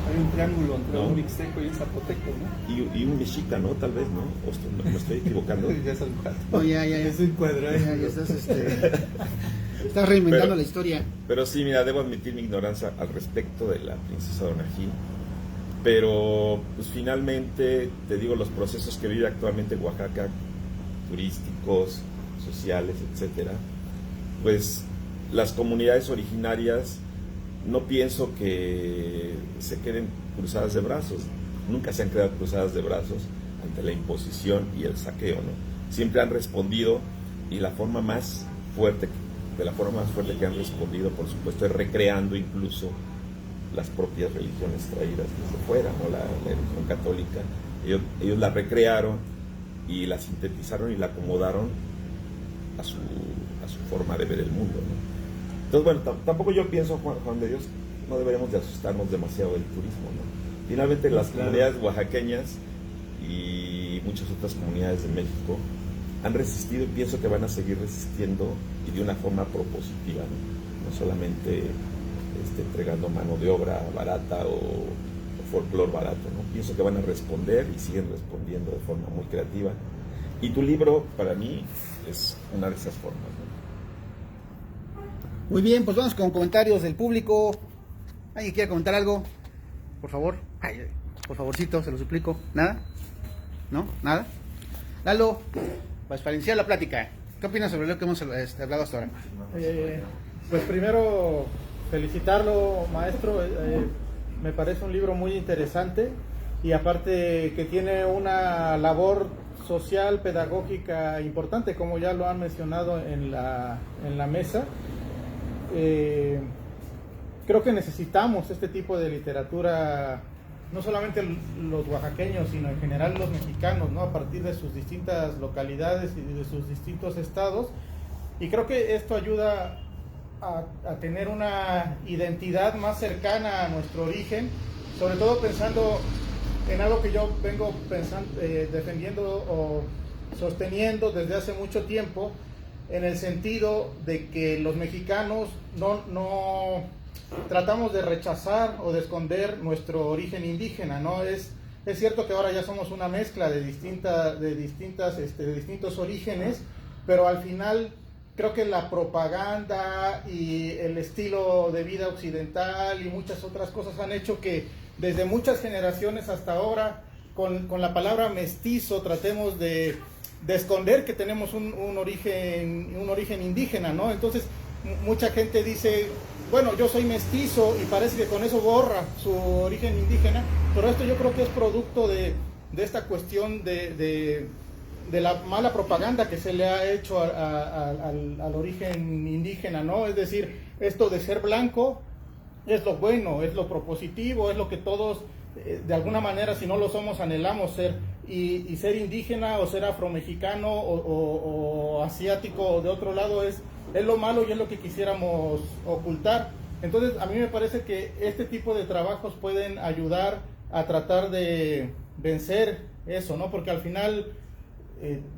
Hay un triángulo entre ¿no? un mixteco y un zapoteco, ¿no? Y un mexica, ¿no? Tal vez, ¿no? O me estoy equivocando. Ya estás mojado. No, ya. Es un cuadrado. Ya estás, estás reinventando la historia. Pero sí, mira, debo admitir mi ignorancia al respecto de la princesa Donají. Pero, pues finalmente, te digo, los procesos que vive actualmente Oaxaca, turísticos, sociales, etcétera, pues las comunidades originarias no pienso que se queden cruzadas de brazos. Nunca se han quedado cruzadas de brazos ante la imposición y el saqueo, ¿no? Siempre han respondido, y de la forma más fuerte que han respondido, por supuesto, es recreando incluso las propias religiones traídas desde fuera, ¿no? La religión católica. Ellos la recrearon y la sintetizaron y la acomodaron a su forma de ver el mundo, ¿no? Entonces, bueno, tampoco yo pienso, Juan de Dios, no deberíamos de asustarnos demasiado del turismo, ¿no? Finalmente las comunidades oaxaqueñas y muchas otras comunidades de México han resistido y pienso que van a seguir resistiendo y de una forma propositiva, no solamente entregando mano de obra barata o folclore barato, ¿no? Pienso que van a responder y siguen respondiendo de forma muy creativa. Y tu libro, para mí, es una de esas formas, ¿no? Muy bien, pues vamos con comentarios del público. ¿Alguien quiere comentar algo? Por favor. Ay, por favorcito, se lo suplico. ¿Nada? ¿No? ¿Nada? Lalo, para iniciar la plática, ¿qué opinas sobre lo que hemos hablado hasta ahora? Pues primero felicitarlo, maestro. Me parece un libro muy interesante y aparte que tiene una labor social, pedagógica importante, como ya lo han mencionado en la mesa. Creo que necesitamos este tipo de literatura, no solamente los oaxaqueños, sino en general los mexicanos, ¿no? A partir de sus distintas localidades y de sus distintos estados. Y creo que esto ayuda a tener una identidad más cercana a nuestro origen, sobre todo pensando en algo que yo vengo defendiendo o sosteniendo desde hace mucho tiempo, en el sentido de que los mexicanos no tratamos de rechazar o de esconder nuestro origen indígena, ¿no? Es cierto que ahora ya somos una mezcla de distintos orígenes, pero al final creo que la propaganda y el estilo de vida occidental y muchas otras cosas han hecho que desde muchas generaciones hasta ahora, con la palabra mestizo, tratemos de esconder que tenemos un origen indígena, ¿no? Entonces, mucha gente dice, bueno, yo soy mestizo, y parece que con eso borra su origen indígena, pero esto yo creo que es producto de esta cuestión de la mala propaganda que se le ha hecho al origen indígena, ¿no? Es decir, esto de ser blanco es lo bueno, es lo propositivo, es lo que todos, de alguna manera, si no lo somos, anhelamos ser. Y ser indígena o ser afromexicano o asiático o de otro lado es lo malo y es lo que quisiéramos ocultar. Entonces, a mí me parece que este tipo de trabajos pueden ayudar a tratar de vencer eso, ¿no? Porque al final,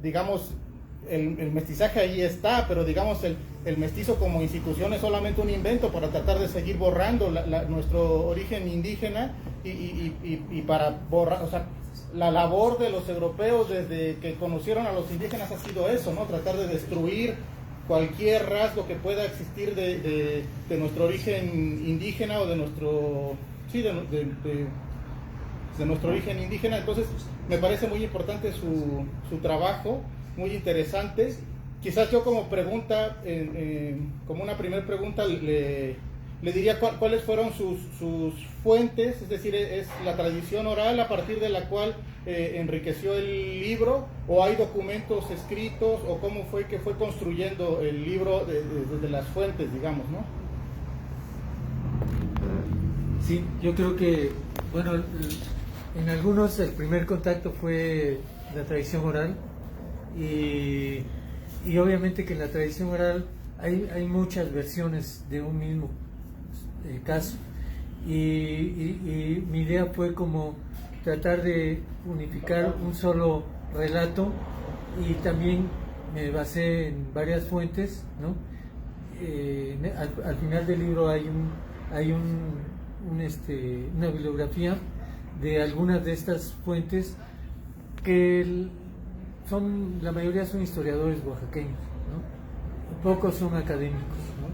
digamos, el mestizaje ahí está, pero digamos el mestizo como institución es solamente un invento para tratar de seguir borrando nuestro origen indígena y para borrar, o sea, la labor de los europeos desde que conocieron a los indígenas ha sido eso, ¿no? Tratar de destruir cualquier rasgo que pueda existir de nuestro origen indígena o de nuestro de nuestro origen indígena. Entonces me parece muy importante su trabajo, muy interesante. Quizás yo como pregunta, como una primera pregunta, le diría cuáles fueron sus fuentes, es decir, es la tradición oral a partir de la cual enriqueció el libro, o hay documentos escritos, o cómo fue que fue construyendo el libro desde las fuentes, digamos, ¿no? Sí, yo creo que, bueno, en algunos el primer contacto fue la tradición oral y obviamente que en la tradición oral hay muchas versiones de un mismo caso y mi idea fue como tratar de unificar un solo relato y también me basé en varias fuentes, ¿no? Al final del libro hay una bibliografía de algunas de estas fuentes que la mayoría son historiadores oaxaqueños, ¿no? Pocos son académicos, ¿no?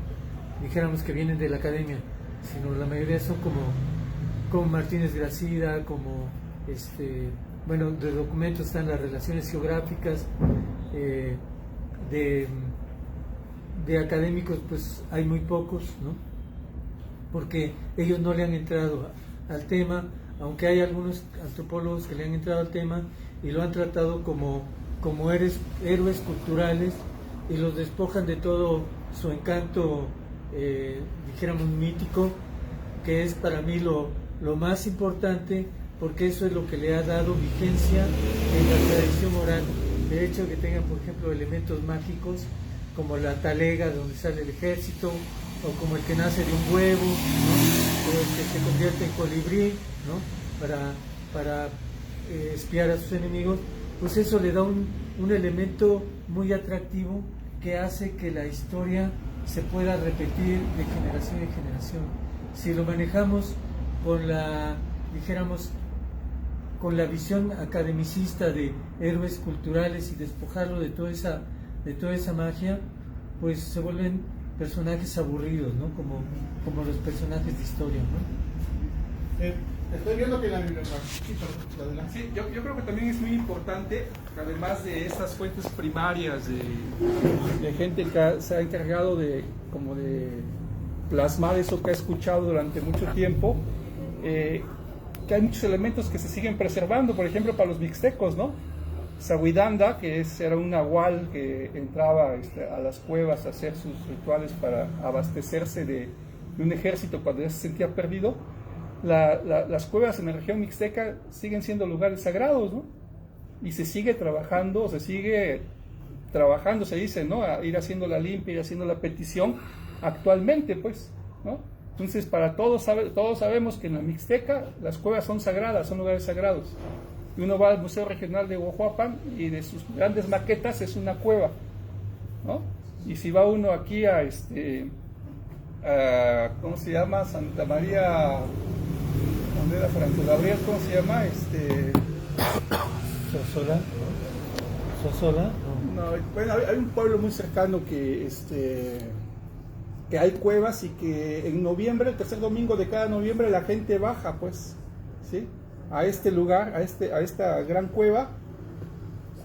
Dijéramos que vienen de la academia, sino la mayoría son como Martínez Gracida, como bueno, de documentos están las relaciones geográficas, de académicos pues hay muy pocos, ¿no? Porque ellos no le han entrado al tema, aunque hay algunos antropólogos que le han entrado al tema y lo han tratado como héroes culturales y los despojan de todo su encanto, dijéramos mítico, que es para mí lo más importante, porque eso es lo que le ha dado vigencia en la tradición oral. El hecho de que tengan, por ejemplo, elementos mágicos como la talega donde sale el ejército, o como el que nace de un huevo, ¿no? O el que se convierte en colibrí, ¿no? Para espiar a sus enemigos, pues eso le da un elemento muy atractivo que hace que la historia se pueda repetir de generación en generación. Si lo manejamos con dijéramos, con la visión academicista de héroes culturales y despojarlo de toda esa magia, pues se vuelven personajes aburridos, ¿no? Como los personajes de historia, ¿no? Estoy viendo que la bibliografía... Sí, perdón, adelante. Sí, yo creo que también es muy importante, además de estas fuentes primarias de gente que se ha encargado de plasmar eso que ha escuchado durante mucho tiempo, que hay muchos elementos que se siguen preservando, por ejemplo, para los mixtecos, ¿no? Sahuidanda, que era un nahual que entraba a las cuevas a hacer sus rituales para abastecerse de un ejército cuando ya se sentía perdido. Las cuevas en la región mixteca siguen siendo lugares sagrados, ¿no? Y se sigue trabajando, se dice, ¿no? A ir haciendo la limpia, ir haciendo la petición actualmente, pues, ¿no? Entonces, para todos sabemos que en la Mixteca las cuevas son sagradas, son lugares sagrados. Y uno va al Museo Regional de Huajuapan y de sus grandes maquetas es una cueva, ¿no? Y si va uno aquí a ¿cómo se llama? Santa María, ¿dónde era Franco Gabriel? ¿Cómo se llama? Sosola. No, bueno, hay un pueblo muy cercano que hay cuevas y que en noviembre, el tercer domingo de cada noviembre, la gente baja, pues, ¿sí? A este lugar, a esta gran cueva,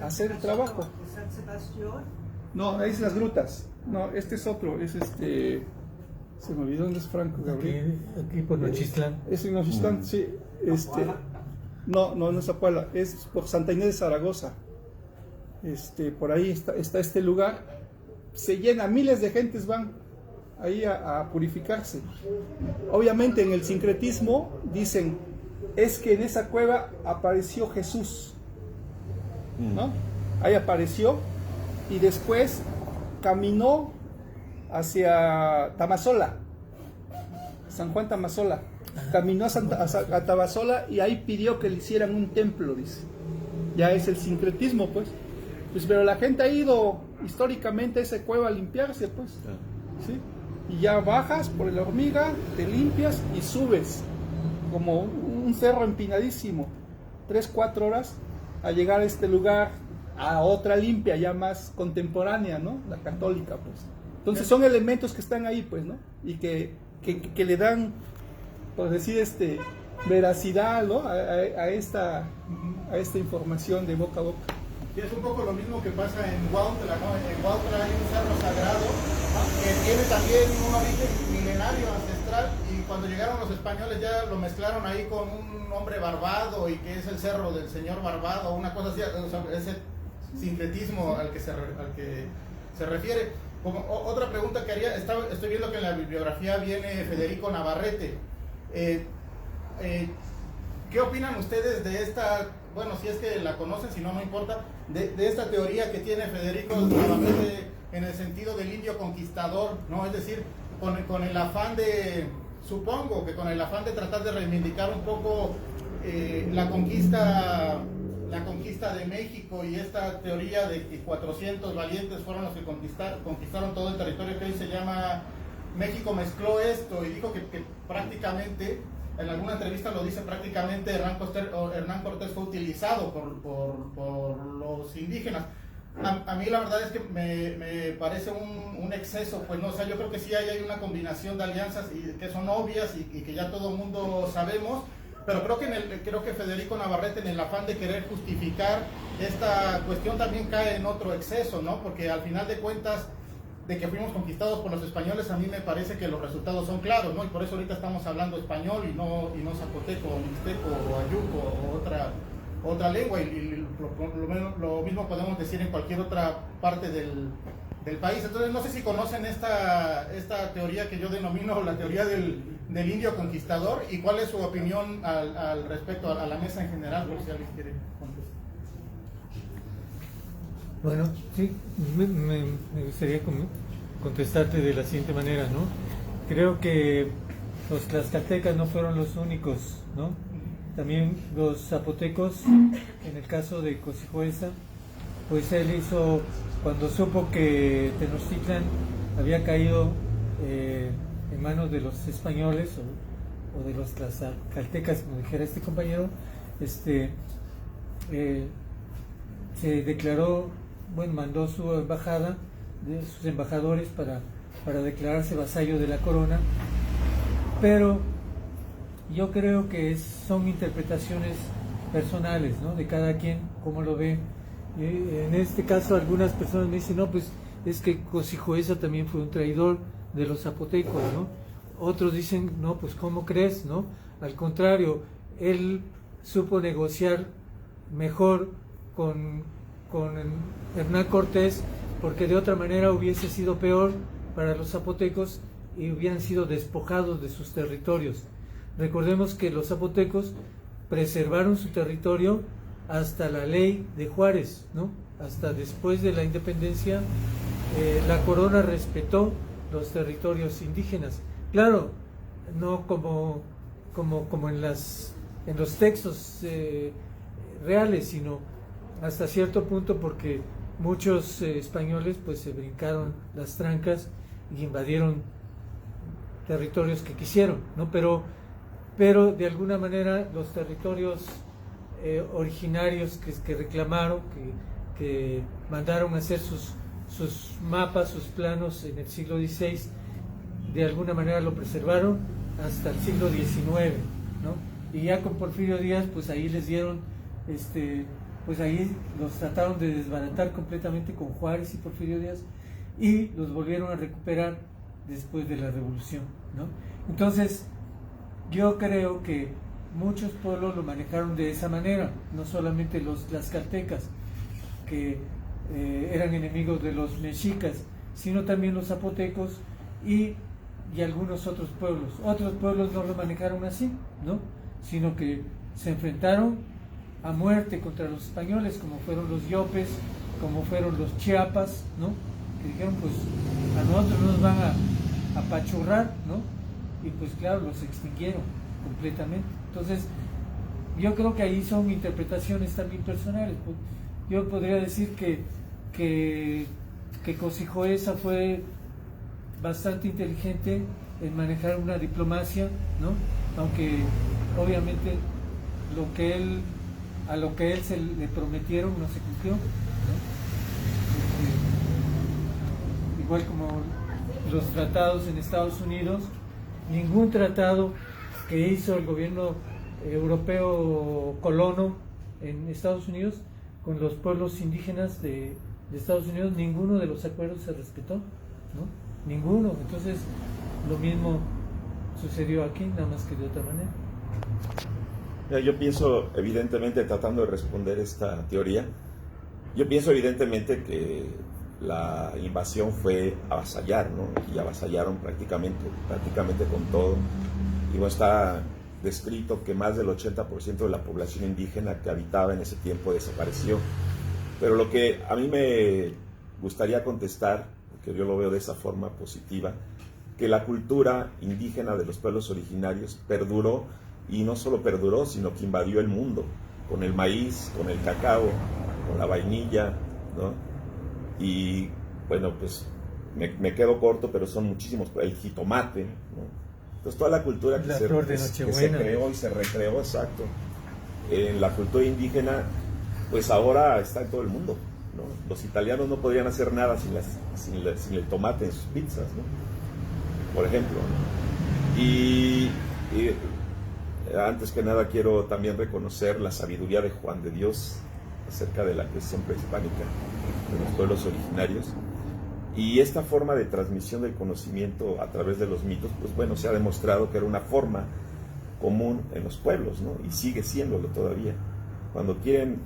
a hacer el trabajo. ¿San Sebastián? No, es las grutas. No, este es otro, es se me olvidó dónde es Franco Gabriel. Aquí por Nochistlán. Es en Nochistlán, sí. No es Zapuala, es por Santa Inés de Zaragoza. Por ahí está este lugar. Se llena, miles de gentes van ahí a purificarse. Obviamente en el sincretismo dicen, es que en esa cueva apareció Jesús, ¿no? Ahí apareció y después caminó hacia Tamazola, San Juan Tamazola. Caminó a Tamazola y ahí pidió que le hicieran un templo, dice. Ya es el sincretismo, pues. Pero la gente ha ido históricamente a esa cueva a limpiarse, pues. ¿Sí? Y ya bajas por la hormiga, te limpias y subes como un cerro empinadísimo, 3-4 horas a llegar a este lugar, a otra limpia ya más contemporánea, ¿no? La católica, pues. Entonces son elementos que están ahí, pues, ¿no? Y que le dan, por decir, veracidad, ¿no? a esta información de boca a boca. Y es un poco lo mismo que pasa en Huautla, ¿no? En Huautla hay un cerro sagrado, ¿no? Que tiene también un origen milenario, ancestral, y cuando llegaron los españoles ya lo mezclaron ahí con un hombre barbado, y que es el cerro del señor barbado, una cosa así, o sea, ese sincretismo al que se refiere. Como otra pregunta que haría, estoy viendo que en la bibliografía viene Federico Navarrete. ¿Qué opinan ustedes de esta, bueno, si es que la conocen, si no, no importa, de esta teoría que tiene Federico Navarrete en el sentido del indio conquistador, ¿no? Es decir, con el afán de, supongo que con el afán de tratar de reivindicar un poco la conquista de México, y esta teoría de que 400 valientes fueron los que conquistaron todo el territorio que hoy se llama México, mezcló esto y dijo que prácticamente, en alguna entrevista lo dice, prácticamente Hernán Cortés fue utilizado por los indígenas. A mí la verdad es que me parece un exceso, pues no, o sea, yo creo que sí hay una combinación de alianzas y que son obvias y que ya todo el mundo sabemos, pero creo que Federico Navarrete, en el afán de querer justificar esta cuestión, también cae en otro exceso, ¿no? Porque al final de cuentas, de que fuimos conquistados por los españoles, a mí me parece que los resultados son claros, ¿no? Y por eso ahorita estamos hablando español y no zapoteco, o mixteco, o ayuco, o otra lengua, y lo mismo podemos decir en cualquier otra parte del país. Entonces no sé si conocen esta teoría que yo denomino la teoría del indio conquistador, y cuál es su opinión al respecto, a la mesa en general, por si alguien quiere contestar. Bueno, sí, me gustaría contestarte de la siguiente manera, ¿no? creo que los tlaxcaltecas no fueron los únicos, ¿no? También los zapotecos, en el caso de Cosijoesa, pues él hizo, cuando supo que Tenochtitlan había caído en manos de los españoles o de los tlaxcaltecas, como dijera este compañero, se declaró, bueno, mandó su embajada, sus embajadores para declararse vasallo de la corona, pero yo creo que son interpretaciones personales, ¿no? De cada quien, cómo lo ve. En este caso algunas personas me dicen, no, pues es que Cosijoesa también fue un traidor de los zapotecos, ¿no? Otros dicen, no, pues ¿cómo crees?, ¿no? Al contrario, él supo negociar mejor con Hernán Cortés, porque de otra manera hubiese sido peor para los zapotecos y hubieran sido despojados de sus territorios. Recordemos que los zapotecos preservaron su territorio hasta la ley de Juárez, ¿no? Hasta después de la independencia, la corona respetó los territorios indígenas. Claro, no como en los textos reales, sino hasta cierto punto, porque muchos españoles pues se brincaron las trancas y invadieron territorios que quisieron, ¿no? Pero de alguna manera los territorios originarios que reclamaron, que mandaron a hacer sus mapas, sus planos en el siglo XVI, de alguna manera lo preservaron hasta el siglo XIX, ¿no? Y ya con Porfirio Díaz, pues ahí les dieron, pues ahí los trataron de desbaratar completamente con Juárez y Porfirio Díaz, y los volvieron a recuperar después de la revolución, ¿no? Entonces, yo creo que muchos pueblos lo manejaron de esa manera, no solamente los tlaxcaltecas, que eran enemigos de los mexicas, sino también los zapotecos y algunos otros pueblos. Otros pueblos no lo manejaron así, ¿no? Sino que se enfrentaron a muerte contra los españoles, como fueron los yopes, como fueron los chiapas, ¿no? Que dijeron, pues a nosotros nos van a apachurrar, ¿no? Y pues claro, los extinguieron completamente. Entonces, yo creo que ahí son interpretaciones también personales. Yo podría decir que Cosijoesa fue bastante inteligente en manejar una diplomacia, ¿no? Aunque obviamente a lo que él se le prometieron no se cumplió, ¿no? Igual como los tratados en Estados Unidos, ningún tratado que hizo el gobierno europeo colono en Estados Unidos con los pueblos indígenas de Estados Unidos, ninguno de los acuerdos se respetó, ¿no? Ninguno. Entonces, lo mismo sucedió aquí, nada más que de otra manera. Yo pienso, evidentemente, tratando de responder esta teoría, yo pienso evidentemente que la invasión fue avasallar, ¿no? Y avasallaron prácticamente con todo. Y bueno, está descrito que más del 80% de la población indígena que habitaba en ese tiempo desapareció. Pero lo que a mí me gustaría contestar, que yo lo veo de esa forma positiva, que la cultura indígena de los pueblos originarios perduró, y no solo perduró, sino que invadió el mundo, con el maíz, con el cacao, con la vainilla, ¿no? Y bueno, pues me quedo corto, pero son muchísimos, el jitomate, ¿no? Entonces toda la cultura que se creó y se recreó, exacto, en la cultura indígena, pues ahora está en todo el mundo, ¿no? Los italianos no podrían hacer nada sin el tomate en sus pizzas, ¿no? Por ejemplo, ¿no? Y antes que nada quiero también reconocer la sabiduría de Juan de Dios acerca de la cuestión prehispánica de los pueblos originarios, y esta forma de transmisión del conocimiento a través de los mitos, pues bueno, se ha demostrado que era una forma común en los pueblos, ¿no? Y sigue siéndolo todavía. Cuando quieren,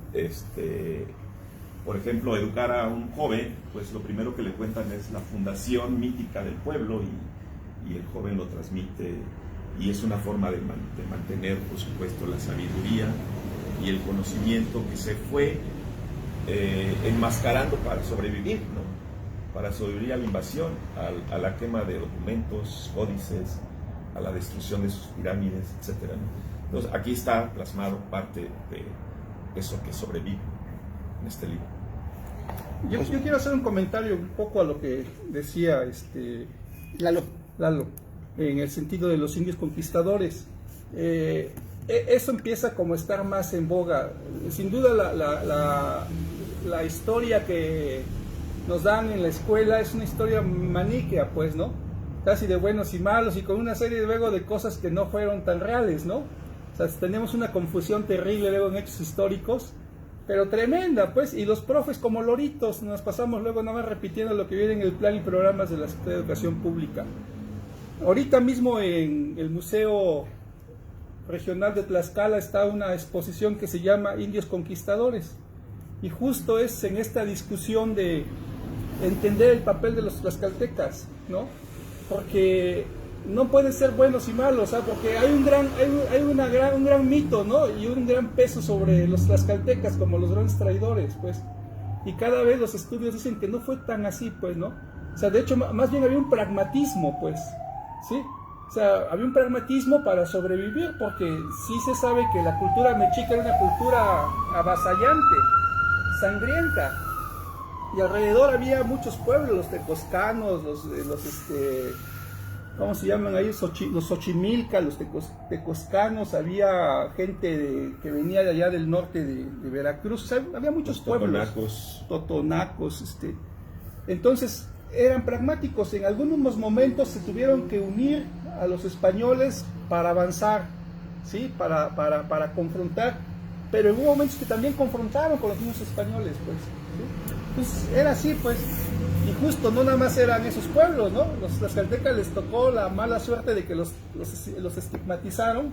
por ejemplo, educar a un joven, pues lo primero que le cuentan es la fundación mítica del pueblo, y el joven lo transmite, y es una forma de mantener, por supuesto, la sabiduría y el conocimiento que se fue enmascarando para sobrevivir, ¿no? para sobrevivir a la invasión, a la quema de documentos, códices, a la destrucción de sus pirámides, etc. Entonces aquí está plasmado parte de eso que sobrevive en este libro. Yo quiero hacer un comentario un poco a lo que decía Lalo, en el sentido de los indios conquistadores. Eso empieza como a estar más en boga. Sin duda la historia que nos dan en la escuela es una historia maniquea, pues, ¿no? Casi de buenos y malos, y con una serie luego de cosas que no fueron tan reales, ¿no? O sea, tenemos una confusión terrible luego en hechos históricos, pero tremenda, pues, y los profes como loritos nos pasamos luego nada más repitiendo lo que viene en el plan y programas de la Secretaría de Educación Pública. Ahorita mismo en el Museo Regional de Tlaxcala está una exposición que se llama Indios Conquistadores, y justo es en esta discusión de entender el papel de los tlaxcaltecas, ¿no? Porque no pueden ser buenos y malos, ¿sabes? Porque hay un gran mito, ¿no? Y un gran peso sobre los tlaxcaltecas como los grandes traidores, pues. Y cada vez los estudios dicen que no fue tan así, pues, ¿no? O sea, de hecho, más bien había un pragmatismo, pues, ¿sí? O sea, había un pragmatismo para sobrevivir, porque sí se sabe que la cultura mexica era una cultura avasallante, sangrienta. Y alrededor había muchos pueblos, los tecoscanos, ¿cómo se llaman ahí? Los Xochimilcas, los tecoscanos, había gente que venía de allá del norte de Veracruz, o sea, había muchos pueblos. Totonacos. Entonces, eran pragmáticos, en algunos momentos se tuvieron que unir a los españoles para avanzar, ¿sí? Para confrontar, pero hubo momentos que también confrontaron con los mismos españoles, pues, ¿sí? Pues era así, pues, y justo no nada más eran esos pueblos, ¿no? Los tlaxcaltecas les tocó la mala suerte de que los estigmatizaron,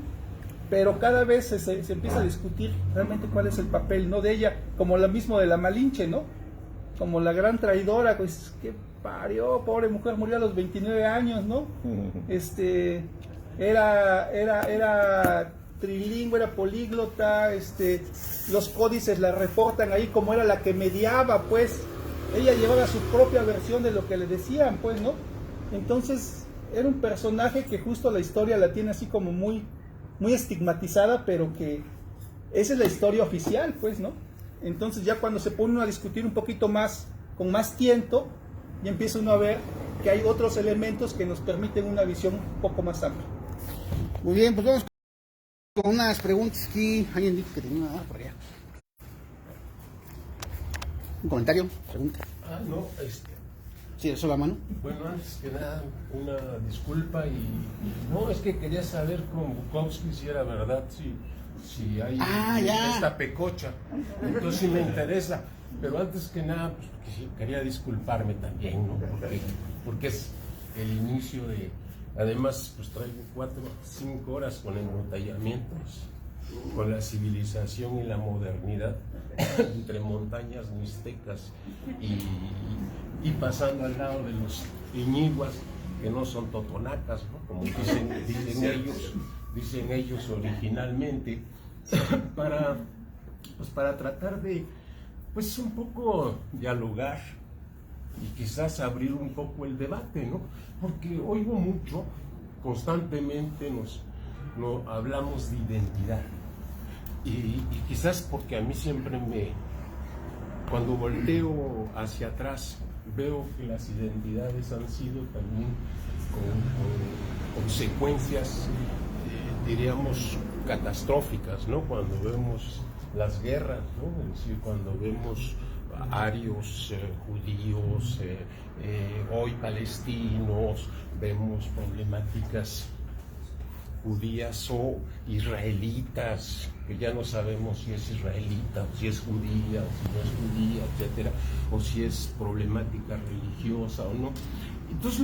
pero cada vez se empieza a discutir realmente cuál es el papel, ¿no? De ella, como lo mismo de la Malinche, ¿no? Como la gran traidora, pues, que parió, pobre mujer, murió a los 29 años, ¿no? Era trilingüe, era políglota, los códices la reportan ahí como era la que mediaba, pues, ella llevaba su propia versión de lo que le decían, pues, ¿no? Entonces, era un personaje que justo la historia la tiene así como muy, muy estigmatizada, pero que esa es la historia oficial, pues, ¿no? Entonces ya cuando se pone uno a discutir un poquito más, con más tiento, ya empieza uno a ver que hay otros elementos que nos permiten una visión un poco más amplia. Muy bien, pues vamos con unas preguntas aquí. Alguien dijo que tenía una por allá. ¿Un comentario? ¿Pregunta? No, Sí, eso la mano. bueno, antes que nada, una disculpa y no, es que quería saber con Bukowski si era verdad, si hay esta pecocha, entonces sí me interesa, pero antes que nada, pues, quería disculparme también, ¿no? Porque es el inicio de, además, pues traigo 4 o 5 horas con embotellamientos, con la civilización y la modernidad, entre montañas mixtecas y pasando al lado de los iñiguas, que no son totonacas, ¿no? Como dicen ellos originalmente, para tratar de, pues, un poco dialogar y quizás abrir un poco el debate, ¿no? Porque oigo mucho, constantemente no hablamos de identidad. Y quizás porque a mí siempre cuando volteo hacia atrás, veo que las identidades han sido también con consecuencias, diríamos, catastróficas, ¿no? Cuando vemos las guerras, ¿no? Es decir, cuando vemos arios, judíos, hoy palestinos, vemos problemáticas judías o israelitas, que ya no sabemos si es israelita, o si es judía, o si no es judía, etcétera, o si es problemática religiosa o no. Entonces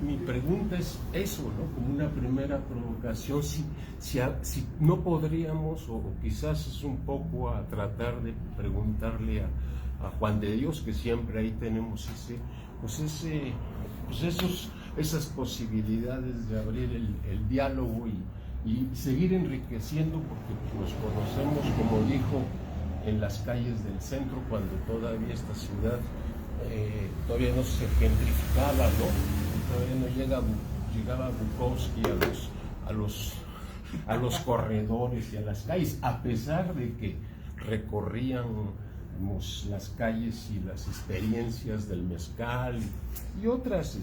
mi pregunta es eso, ¿no? Como una primera provocación, si no podríamos, o quizás es un poco a tratar de preguntarle a Juan de Dios, que siempre ahí tenemos esas posibilidades de abrir el diálogo y seguir enriqueciendo, porque nos conocemos, como dijo, en las calles del centro, cuando todavía esta ciudad todavía no se gentrificaba, ¿no? Todavía no llegaba Bukowski a los corredores y a las calles, a pesar de que recorríamos las calles y las experiencias del mezcal y otras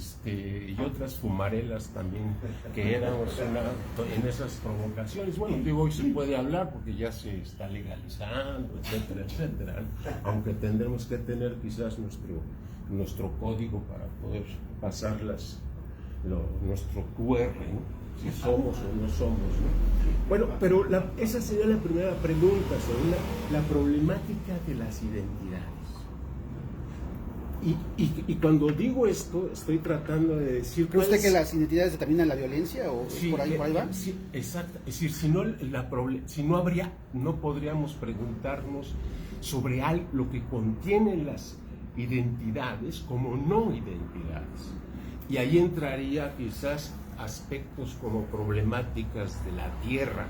fumarelas también que eran en esas provocaciones. Bueno, digo, hoy se puede hablar porque ya se está legalizando, etcétera, etcétera, aunque tendremos que tener quizás nuestro código para poder pasar nuestro QR, ¿no? Si somos o no somos, ¿no? Bueno, pero esa sería la primera pregunta sobre la problemática de las identidades. Y cuando digo esto, estoy tratando de decir... ¿Cree usted que las identidades determinan la violencia o sí, por ahí va? Sí, exacto. Es decir, no podríamos preguntarnos sobre lo que contienen las identidades como no identidades. Y ahí entraría quizás aspectos como problemáticas de la tierra,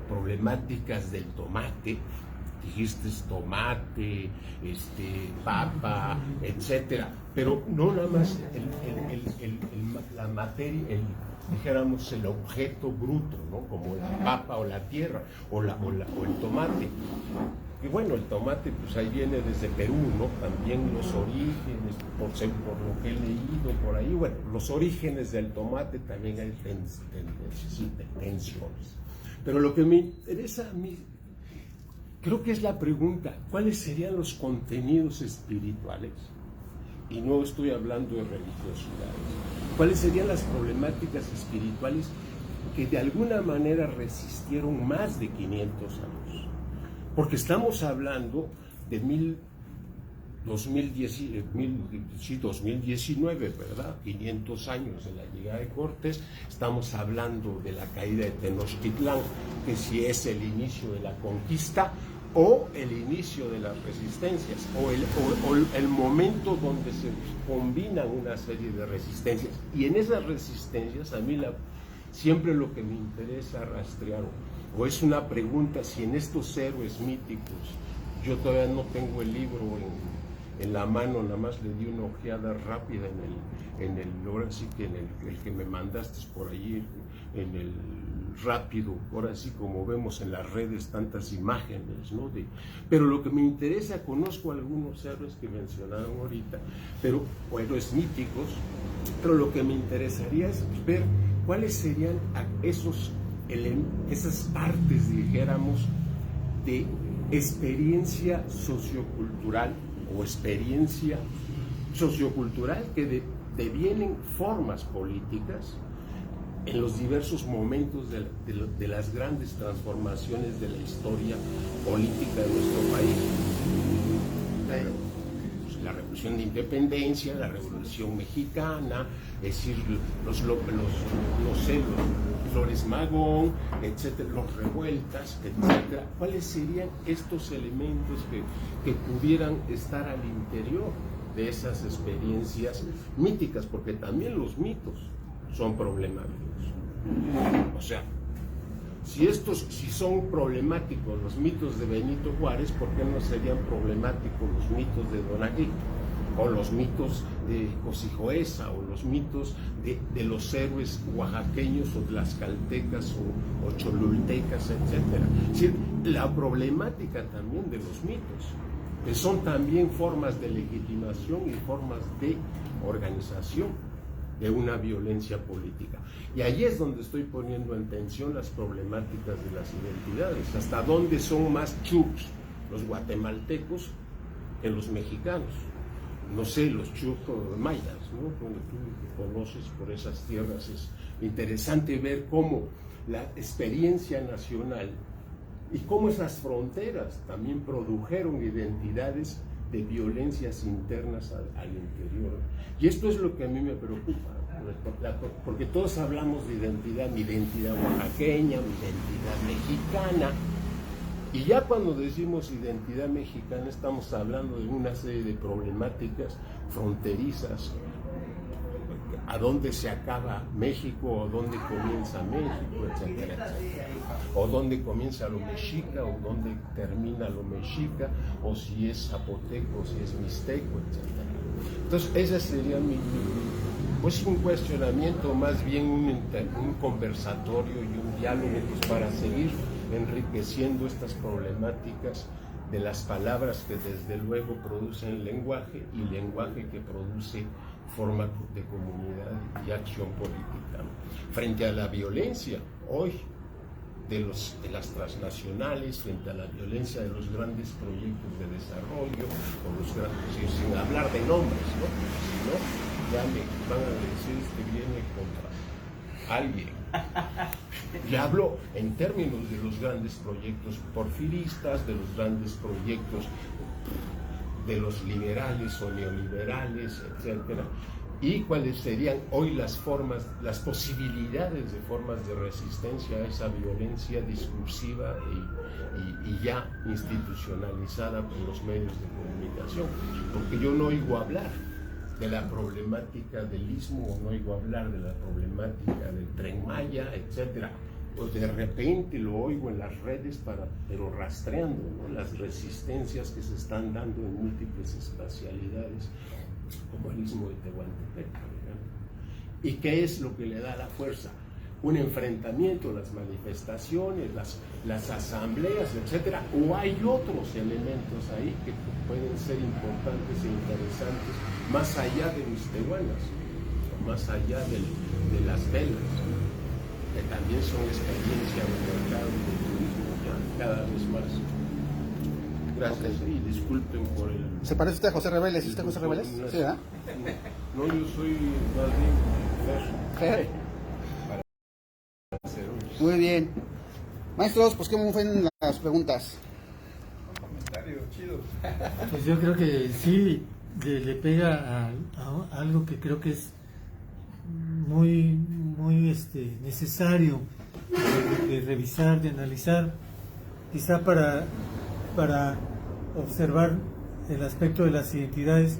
problemáticas del tomate, dijiste tomate, papa, etcétera, pero no nada más la materia, dijéramos el objeto bruto, ¿no? Como la papa o la tierra o el tomate. Y bueno, el tomate, pues ahí viene desde Perú, ¿no? También los orígenes, por lo que he leído por ahí, bueno, los orígenes del tomate también hay tensiones. Pero lo que me interesa a mí, creo que es la pregunta, ¿cuáles serían los contenidos espirituales? Y no estoy hablando de religiosidades. ¿Cuáles serían las problemáticas espirituales que de alguna manera resistieron más de 500 años? Porque estamos hablando de 2019, ¿verdad? 500 años de la llegada de Cortés. Estamos hablando de la caída de Tenochtitlán, que si es el inicio de la conquista o el inicio de las resistencias, o el momento donde se combinan una serie de resistencias. Y en esas resistencias, a mí siempre lo que me interesa rastrear, o es una pregunta, si en estos héroes míticos, yo todavía no tengo el libro en la mano, nada más le di una ojeada rápida ahora sí que en el que me mandaste por allí, en el rápido, ahora sí como vemos en las redes tantas imágenes, ¿no? Pero lo que me interesa, conozco algunos héroes que mencionaron ahorita, o héroes míticos, pero lo que me interesaría es ver cuáles serían esas partes, dijéramos, de experiencia sociocultural o experiencia sociocultural que devienen formas políticas en los diversos momentos de las grandes transformaciones de la historia política de nuestro país. La Revolución de Independencia, la Revolución Mexicana, es decir, los Flores Magón, etcétera, los revueltas, etcétera. ¿Cuáles serían estos elementos que pudieran estar al interior de esas experiencias míticas? Porque también los mitos son problemáticos. O sea, si son problemáticos los mitos de Benito Juárez, ¿por qué no serían problemáticos los mitos de Donaguito? O los mitos de Cosijoesa, o los mitos de los héroes oaxaqueños o tlaxcaltecas o cholultecas, etcétera. Es decir, la problemática también de los mitos, que son también formas de legitimación y formas de organización de una violencia política. Y ahí es donde estoy poniendo en tensión las problemáticas de las identidades. ¿Hasta dónde son más chucs los guatemaltecos que los mexicanos? No sé, los chucs mayas, ¿no? Cuando tú conoces por esas tierras, es interesante ver cómo la experiencia nacional y cómo esas fronteras también produjeron identidades de violencias internas al interior. Y esto es lo que a mí me preocupa, porque todos hablamos de identidad, mi identidad oaxaqueña, mi identidad mexicana, y ya cuando decimos identidad mexicana estamos hablando de una serie de problemáticas fronterizas, a dónde se acaba México o dónde comienza México, etcétera, etcétera. o dónde comienza lo mexica, o dónde termina lo mexica, o si es zapoteco, o si es mixteco, etc. Entonces, ese sería pues un cuestionamiento, más bien un conversatorio y un diálogo, pues, para seguir enriqueciendo estas problemáticas de las palabras que desde luego producen lenguaje, y lenguaje que produce forma de comunidad y acción política. Frente a la violencia hoy de las transnacionales, frente a la violencia de los grandes proyectos de desarrollo, o los grandes, sin hablar de nombres, ¿no? Si no, ya me van a decir que viene contra alguien. Y hablo en términos de los grandes proyectos porfiristas, de los grandes proyectos de los liberales o neoliberales, etcétera, y cuáles serían hoy las formas, las posibilidades de formas de resistencia a esa violencia discursiva y ya institucionalizada por los medios de comunicación. Porque yo no oigo hablar de la problemática del Istmo, o no oigo hablar de la problemática del Tren Maya, etcétera. Pues de repente lo oigo en las redes, pero rastreando, ¿no?, las resistencias que se están dando en múltiples espacialidades, como el Istmo de Tehuantepec, por ejemplo. ¿Y qué es lo que le da la fuerza? Un enfrentamiento, las manifestaciones, las asambleas, etcétera, o hay otros elementos ahí que pueden ser importantes e interesantes, más allá de mis tehuanas, o más allá de las velas, ¿no?, que también son experiencia de mercado y de turismo ya cada vez más. Gracias, y disculpen por el... ¿Se parece usted a José Reveles? ¿Es usted José Reveles? Sí, ¿verdad? No, yo soy más bien Fer. para hacer Muy bien. Maestros, pues ¿cómo fueron las preguntas? Pues yo creo que sí le pega a algo que creo que es muy necesario de revisar, de analizar, quizá para observar el aspecto de las identidades.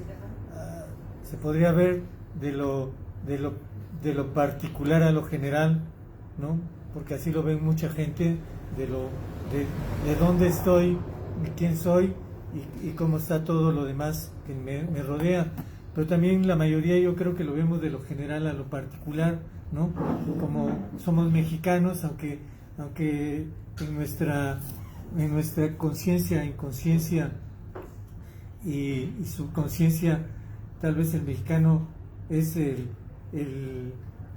Se podría ver de lo particular a lo general, ¿no? Porque así lo ven mucha gente, de dónde estoy, quién soy y cómo está todo lo demás que me rodea. Pero también la mayoría, yo creo que lo vemos de lo general a lo particular, ¿no? Como somos mexicanos, aunque en nuestra conciencia, inconsciencia y subconsciencia, tal vez el mexicano es el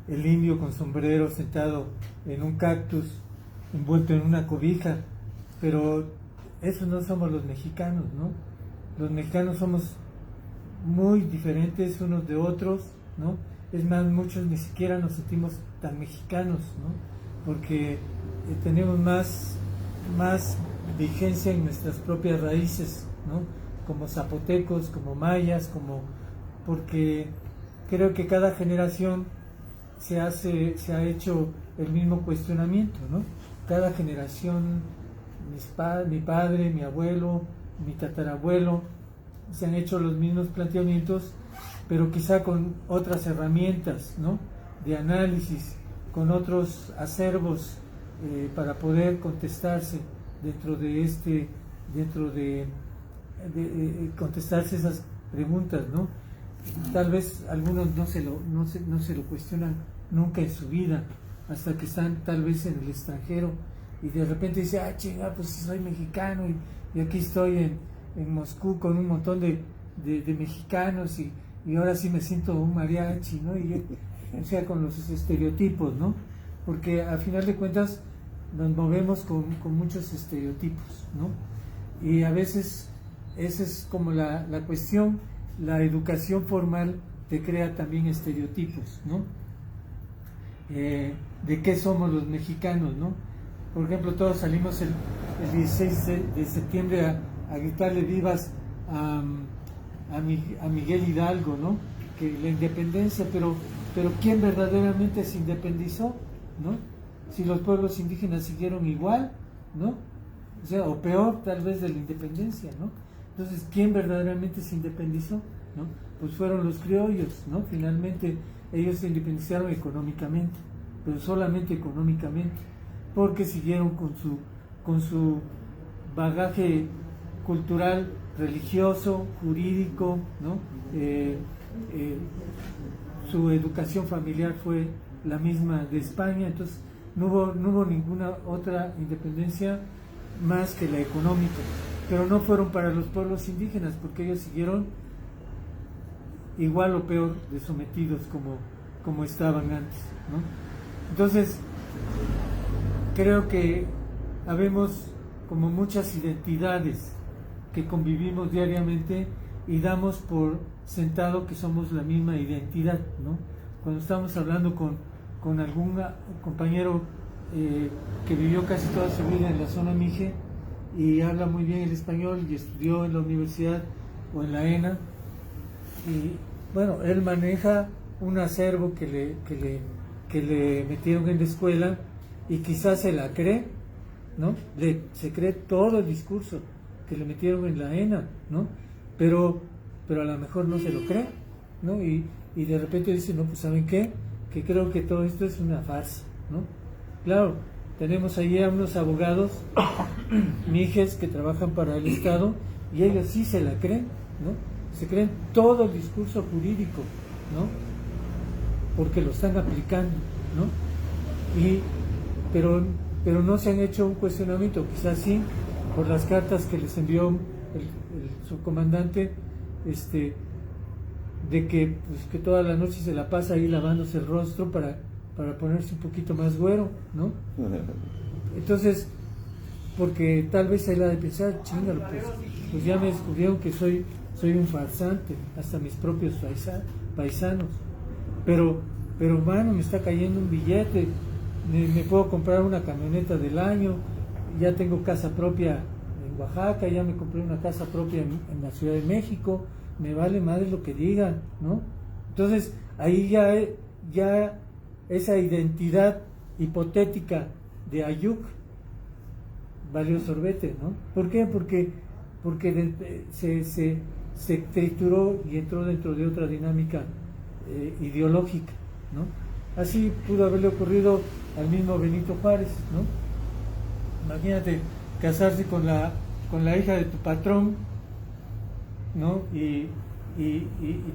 indio con sombrero sentado en un cactus, envuelto en una cobija, pero esos no somos los mexicanos, ¿no? Los mexicanos somos muy diferentes unos de otros, ¿no? Es más, muchos ni siquiera nos sentimos tan mexicanos, ¿no? Porque tenemos más vigencia en nuestras propias raíces, ¿no? Como zapotecos, como mayas, porque creo que cada generación se ha hecho el mismo cuestionamiento, ¿no? Cada generación, mi padre, mi abuelo, mi tatarabuelo, se han hecho los mismos planteamientos, pero quizá con otras herramientas, ¿no?, de análisis, con otros acervos para poder contestarse contestarse esas preguntas, ¿no? Tal vez algunos no se lo cuestionan nunca en su vida, hasta que están tal vez en el extranjero y de repente dice, chinga, pues soy mexicano y aquí estoy en Moscú con un montón de mexicanos y ahora sí me siento un mariachi, ¿no? O sea, con los estereotipos, ¿no? Porque a final de cuentas nos movemos con muchos estereotipos, ¿no? Y a veces esa es como la cuestión, la educación formal te crea también estereotipos, ¿no? De qué somos los mexicanos, ¿no? Por ejemplo, todos salimos el 16 de septiembre a gritarle vivas a Miguel Hidalgo, ¿no? Que la independencia, pero ¿quién verdaderamente se independizó, ¿no? Si los pueblos indígenas siguieron igual, ¿no? O sea, o peor tal vez de la independencia, ¿no? Entonces, ¿quién verdaderamente se independizó, ¿no? Pues fueron los criollos, ¿no? Finalmente ellos se independizaron económicamente, pero solamente económicamente. porque siguieron con su bagaje cultural, religioso, jurídico, ¿no? Su educación familiar fue la misma de España, entonces no hubo ninguna otra independencia más que la económica, pero no fueron para los pueblos indígenas, porque ellos siguieron igual o peor de sometidos como estaban antes, ¿no? Entonces, creo que habemos como muchas identidades que convivimos diariamente y damos por sentado que somos la misma identidad, ¿no? Cuando estamos hablando con algún compañero que vivió casi toda su vida en la zona Mije y habla muy bien el español y estudió en la universidad o en la ENA, y bueno, él maneja un acervo que le metieron en la escuela y quizás se la cree, ¿no? Se cree todo el discurso que le metieron en la ENA, ¿no? Pero a lo mejor no se lo cree, ¿no? Y de repente dice, no, pues ¿saben qué? Que creo que todo esto es una farsa, ¿no? Claro, tenemos ahí a unos abogados mijes que trabajan para el Estado y ellos sí se la creen, ¿no? Se creen todo el discurso jurídico, ¿no? Porque lo están aplicando, ¿no? Pero no se han hecho un cuestionamiento, quizás sí, por las cartas que les envió el subcomandante, de que, pues, que toda la noche se la pasa ahí lavándose el rostro para ponerse un poquito más güero, ¿no? Entonces, porque tal vez él ha de pensar, chingalo, pues ya me descubrieron que soy un farsante, hasta mis propios paisanos, pero mano, me está cayendo un billete, me puedo comprar una camioneta del año, ya tengo casa propia en Oaxaca, ya me compré una casa propia en la Ciudad de México, me vale madre lo que digan, ¿no? Entonces, ahí ya esa identidad hipotética de Ayuk valió sorbete, ¿no? ¿Por qué? Porque se trituró y entró dentro de otra dinámica ideológica, ¿no? Así pudo haberle ocurrido al mismo Benito Juárez, ¿no? Imagínate casarse con la hija de tu patrón, ¿no? Y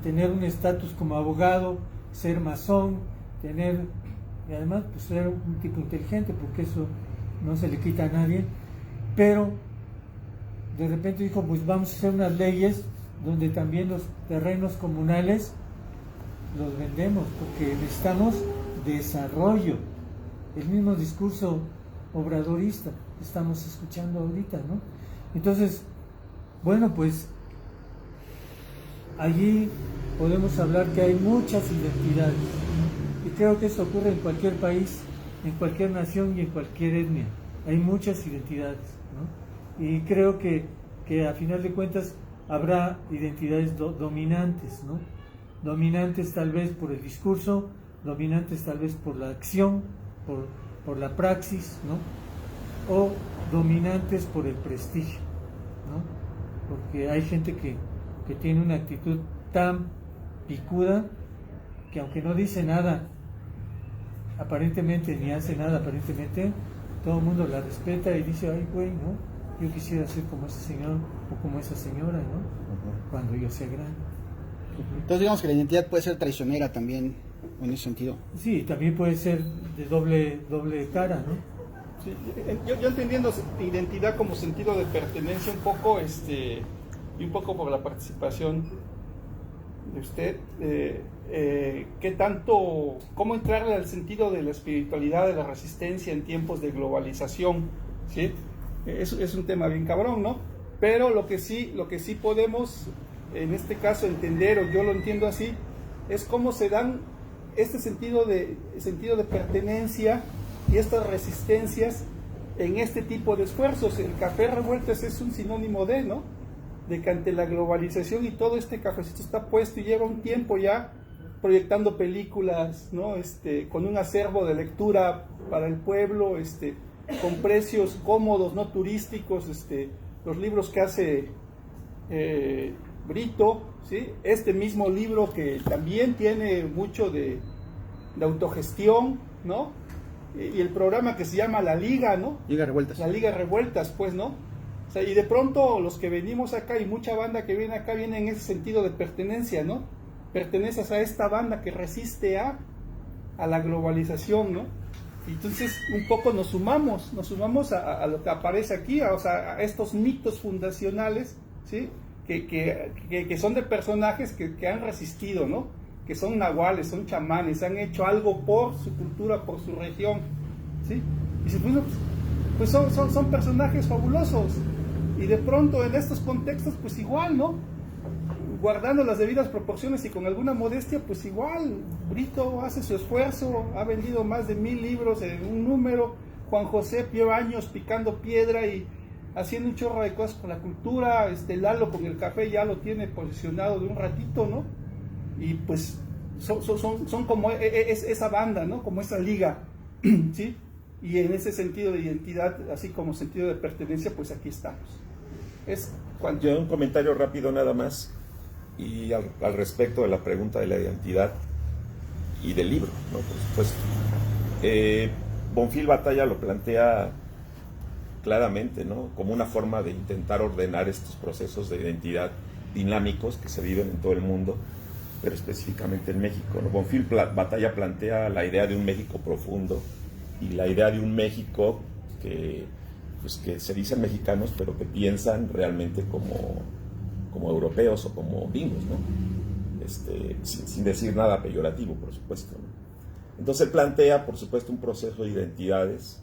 tener un estatus como abogado, ser masón, y además pues ser un tipo inteligente, porque eso no se le quita a nadie, pero de repente dijo, pues vamos a hacer unas leyes donde también los terrenos comunales los vendemos, porque necesitamos desarrollo. El mismo discurso obradorista que estamos escuchando ahorita, ¿no? Entonces, bueno, pues allí podemos hablar que hay muchas identidades, y creo que eso ocurre en cualquier país, en cualquier nación y en cualquier etnia. Hay muchas identidades, ¿no? Y creo que a final de cuentas habrá identidades dominantes, ¿no? Dominantes tal vez por el discurso, dominantes tal vez por la acción, por la praxis, ¿no? O dominantes por el prestigio, ¿no? Porque hay gente que tiene una actitud tan picuda que aunque no dice nada aparentemente, ni hace nada aparentemente, todo el mundo la respeta y dice, ay güey, ¿no? Yo quisiera ser como ese señor o como esa señora, ¿no? Cuando yo sea grande. Entonces digamos que la identidad puede ser traicionera también en ese sentido. Sí, también puede ser de doble cara, ¿no? Sí, yo entendiendo identidad como sentido de pertenencia un poco, y un poco por la participación de usted, ¿qué tanto, cómo entrarle al sentido de la espiritualidad, de la resistencia en tiempos de globalización? ¿Sí? Es un tema bien cabrón, ¿no? Pero lo que sí podemos, en este caso, entender, o yo lo entiendo así, es cómo se dan este sentido de pertenencia y estas resistencias en este tipo de esfuerzos. El café revueltas es un sinónimo de, ¿no? De que ante la globalización y todo este cafecito está puesto y lleva un tiempo ya proyectando películas, ¿no? Con un acervo de lectura para el pueblo, con precios cómodos, no turísticos, los libros que hace Brito, ¿sí? Este mismo libro que también tiene mucho de autogestión, ¿no? y el programa que se llama La Liga, ¿no? Liga Revueltas. La Liga Revueltas, pues, ¿no? O sea, y de pronto los que venimos acá y mucha banda que viene acá viene en ese sentido de pertenencia, ¿no? Perteneces a esta banda que resiste a la globalización, ¿no? Y entonces un poco nos sumamos a lo que aparece aquí, o sea, a estos mitos fundacionales, ¿sí? Que son de personajes que han resistido, ¿no? Que son nahuales, son chamanes, han hecho algo por su cultura, por su región, ¿sí? Y dices, bueno, pues son personajes fabulosos, y de pronto en estos contextos, pues igual, ¿no? Guardando las debidas proporciones y con alguna modestia, pues igual, Brito hace su esfuerzo, ha vendido más de 1000 libros en un número, Juan José lleva años picando piedra y haciendo un chorro de cosas con la cultura, Lalo con el café ya lo tiene posicionado de un ratito, ¿no? Y pues son como esa banda, ¿no? Como esa liga, ¿sí? Y en ese sentido de identidad, así como sentido de pertenencia, pues aquí estamos. Yo un comentario rápido nada más, y al respecto de la pregunta de la identidad y del libro, ¿no? Por supuesto. Bonfil Batalla lo plantea claramente, ¿no? Como una forma de intentar ordenar estos procesos de identidad dinámicos que se viven en todo el mundo, pero específicamente en México, ¿no? Bonfil Batalla plantea la idea de un México profundo y la idea de un México que se dicen mexicanos, pero que piensan realmente como europeos o como gringos, ¿no? Sin decir nada peyorativo, por supuesto, ¿no? Entonces él plantea, por supuesto, un proceso de identidades,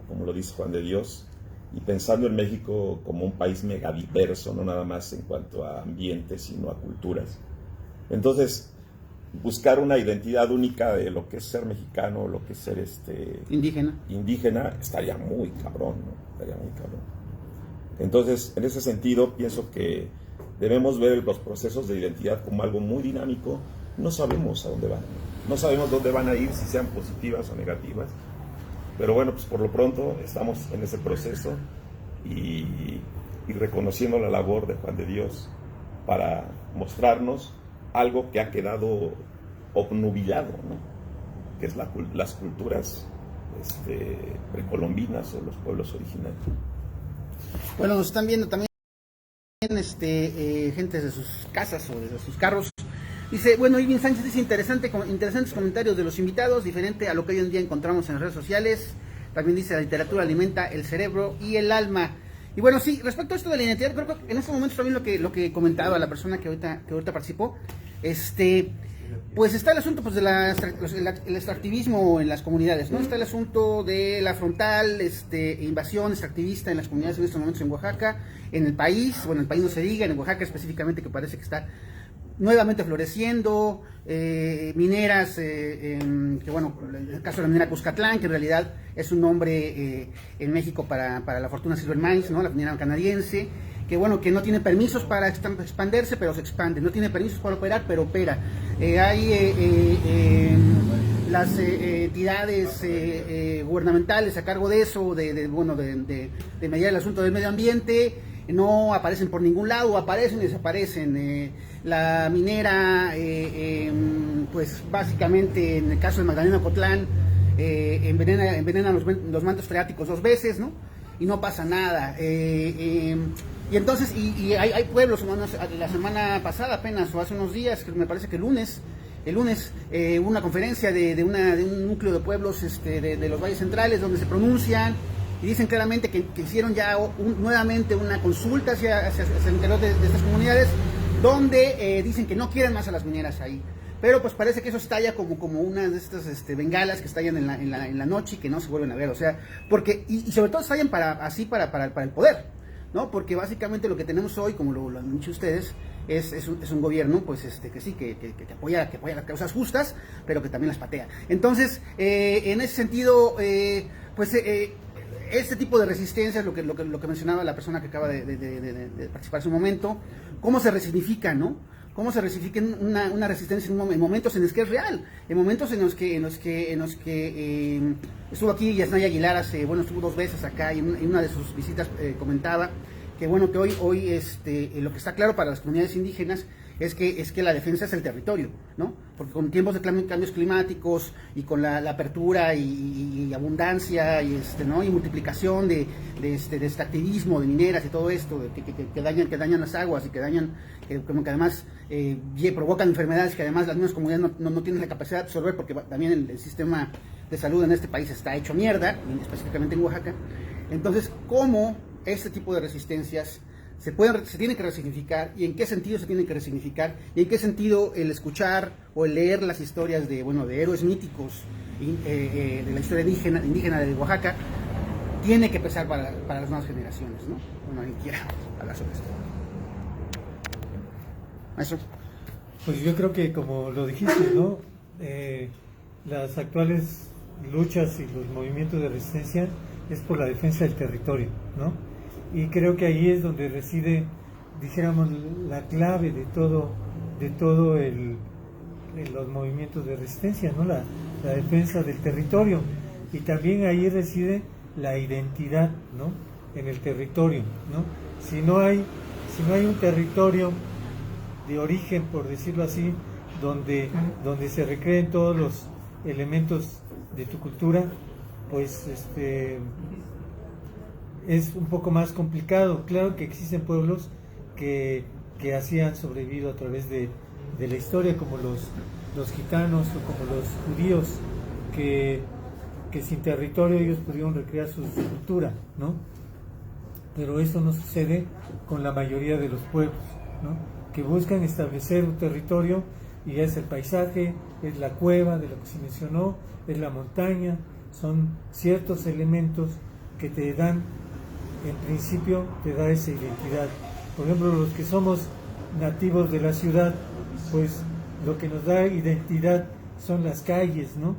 como lo dice Juan de Dios, y pensando en México como un país megadiverso, no nada más en cuanto a ambientes, sino a culturas. Entonces, buscar una identidad única de lo que es ser mexicano, lo que es ser indígena, estaría muy cabrón, ¿no? Estaría muy cabrón. Entonces, en ese sentido, pienso que debemos ver los procesos de identidad como algo muy dinámico. No sabemos a dónde van, no sabemos dónde van a ir, si sean positivas o negativas, pero bueno, pues por lo pronto estamos en ese proceso y reconociendo la labor de Juan de Dios para mostrarnos algo que ha quedado obnubilado, ¿no? Que es las culturas precolombinas o los pueblos originarios. Bueno, nos están viendo también gente de sus casas o de sus carros. Dice, bueno, Irving Sánchez dice, interesantes comentarios de los invitados, diferente a lo que hoy en día encontramos en las redes sociales. También dice, la literatura alimenta el cerebro y el alma. Y bueno, sí, respecto a esto de la identidad, creo que en este momento también lo que comentaba la persona que ahorita participó, pues está el asunto pues el extractivismo en las comunidades, ¿no? Está el asunto de la frontal invasión extractivista en las comunidades en estos momentos en Oaxaca, en el país no se diga, en Oaxaca específicamente, que parece que está nuevamente floreciendo, mineras, que bueno, en el caso de la minera Cuscatlán, que en realidad es un nombre en México para la Fortuna Silver Mines, ¿no? La minera canadiense, que bueno, que no tiene permisos para expandirse, pero se expande, no tiene permisos para operar, pero opera. Hay las entidades gubernamentales a cargo de eso, de mediar el asunto del medio ambiente, no aparecen por ningún lado, aparecen y desaparecen. La minera, pues básicamente en el caso de Magdalena Cotlán, envenena los mantos freáticos 2 veces, ¿no? Y no pasa nada. Y entonces, hay pueblos, la semana pasada apenas, o hace unos días, me parece que el lunes hubo una conferencia de un núcleo de pueblos de los valles centrales, donde se pronuncian y dicen claramente que hicieron ya nuevamente una consulta hacia el interior de estas comunidades, donde dicen que no quieren más a las mineras ahí. Pero pues parece que eso estalla como una de estas bengalas que estallan en la noche y que no se vuelven a ver. O sea, porque, y sobre todo estallan para el poder, ¿no? Porque básicamente lo que tenemos hoy, como lo han dicho ustedes, es un gobierno pues que sí, que apoya las causas justas, pero que también las patea. Entonces, en ese sentido, este tipo de resistencia es lo que mencionaba la persona que acaba de participar hace un momento. ¿Cómo se resignifica, no? ¿Cómo se resignifica una resistencia en momentos en los que es real? En momentos en los que estuvo aquí Yasnaya Aguilar estuvo 2 veces acá, y en una de sus visitas comentaba que bueno, que hoy lo que está claro para las comunidades indígenas es que la defensa es el territorio, ¿no? porque con tiempos de cambios climáticos y con la apertura y abundancia y ¿no? y multiplicación de extractivismo de mineras y todo esto que dañan las aguas y que además provocan enfermedades que además las mismas comunidades no tienen la capacidad de absorber, porque también el sistema de salud en este país está hecho mierda, específicamente en Oaxaca. Entonces, ¿cómo este tipo de resistencias se tienen que resignificar, y en qué sentido se tienen que resignificar, y en qué sentido el escuchar o el leer las historias de héroes míticos de la historia indígena de Oaxaca tiene que pesar para las nuevas generaciones, ¿no? Bueno, alguien quiera hablar sobre esto. Maestro. Pues yo creo que, como lo dijiste, ¿no? Las actuales luchas y los movimientos de resistencia es por la defensa del territorio, ¿no? Y creo que ahí es donde reside, dijéramos, la clave de todo los movimientos de resistencia, ¿no? La defensa del territorio. Y también ahí reside la identidad, ¿no? En el territorio, ¿no? Si no hay un territorio de origen, por decirlo así, donde se recreen todos los elementos de tu cultura, pues es un poco más complicado. Claro que existen pueblos que así han sobrevivido a través de la historia, como los gitanos o como los judíos, que sin territorio ellos pudieron recrear su cultura, ¿no? Pero eso no sucede con la mayoría de los pueblos, ¿no? Que buscan establecer un territorio, y es el paisaje, es la cueva de lo que se mencionó, es la montaña, son ciertos elementos que te dan, en principio, te da esa identidad. Por ejemplo, los que somos nativos de la ciudad, pues lo que nos da identidad son las calles, ¿no?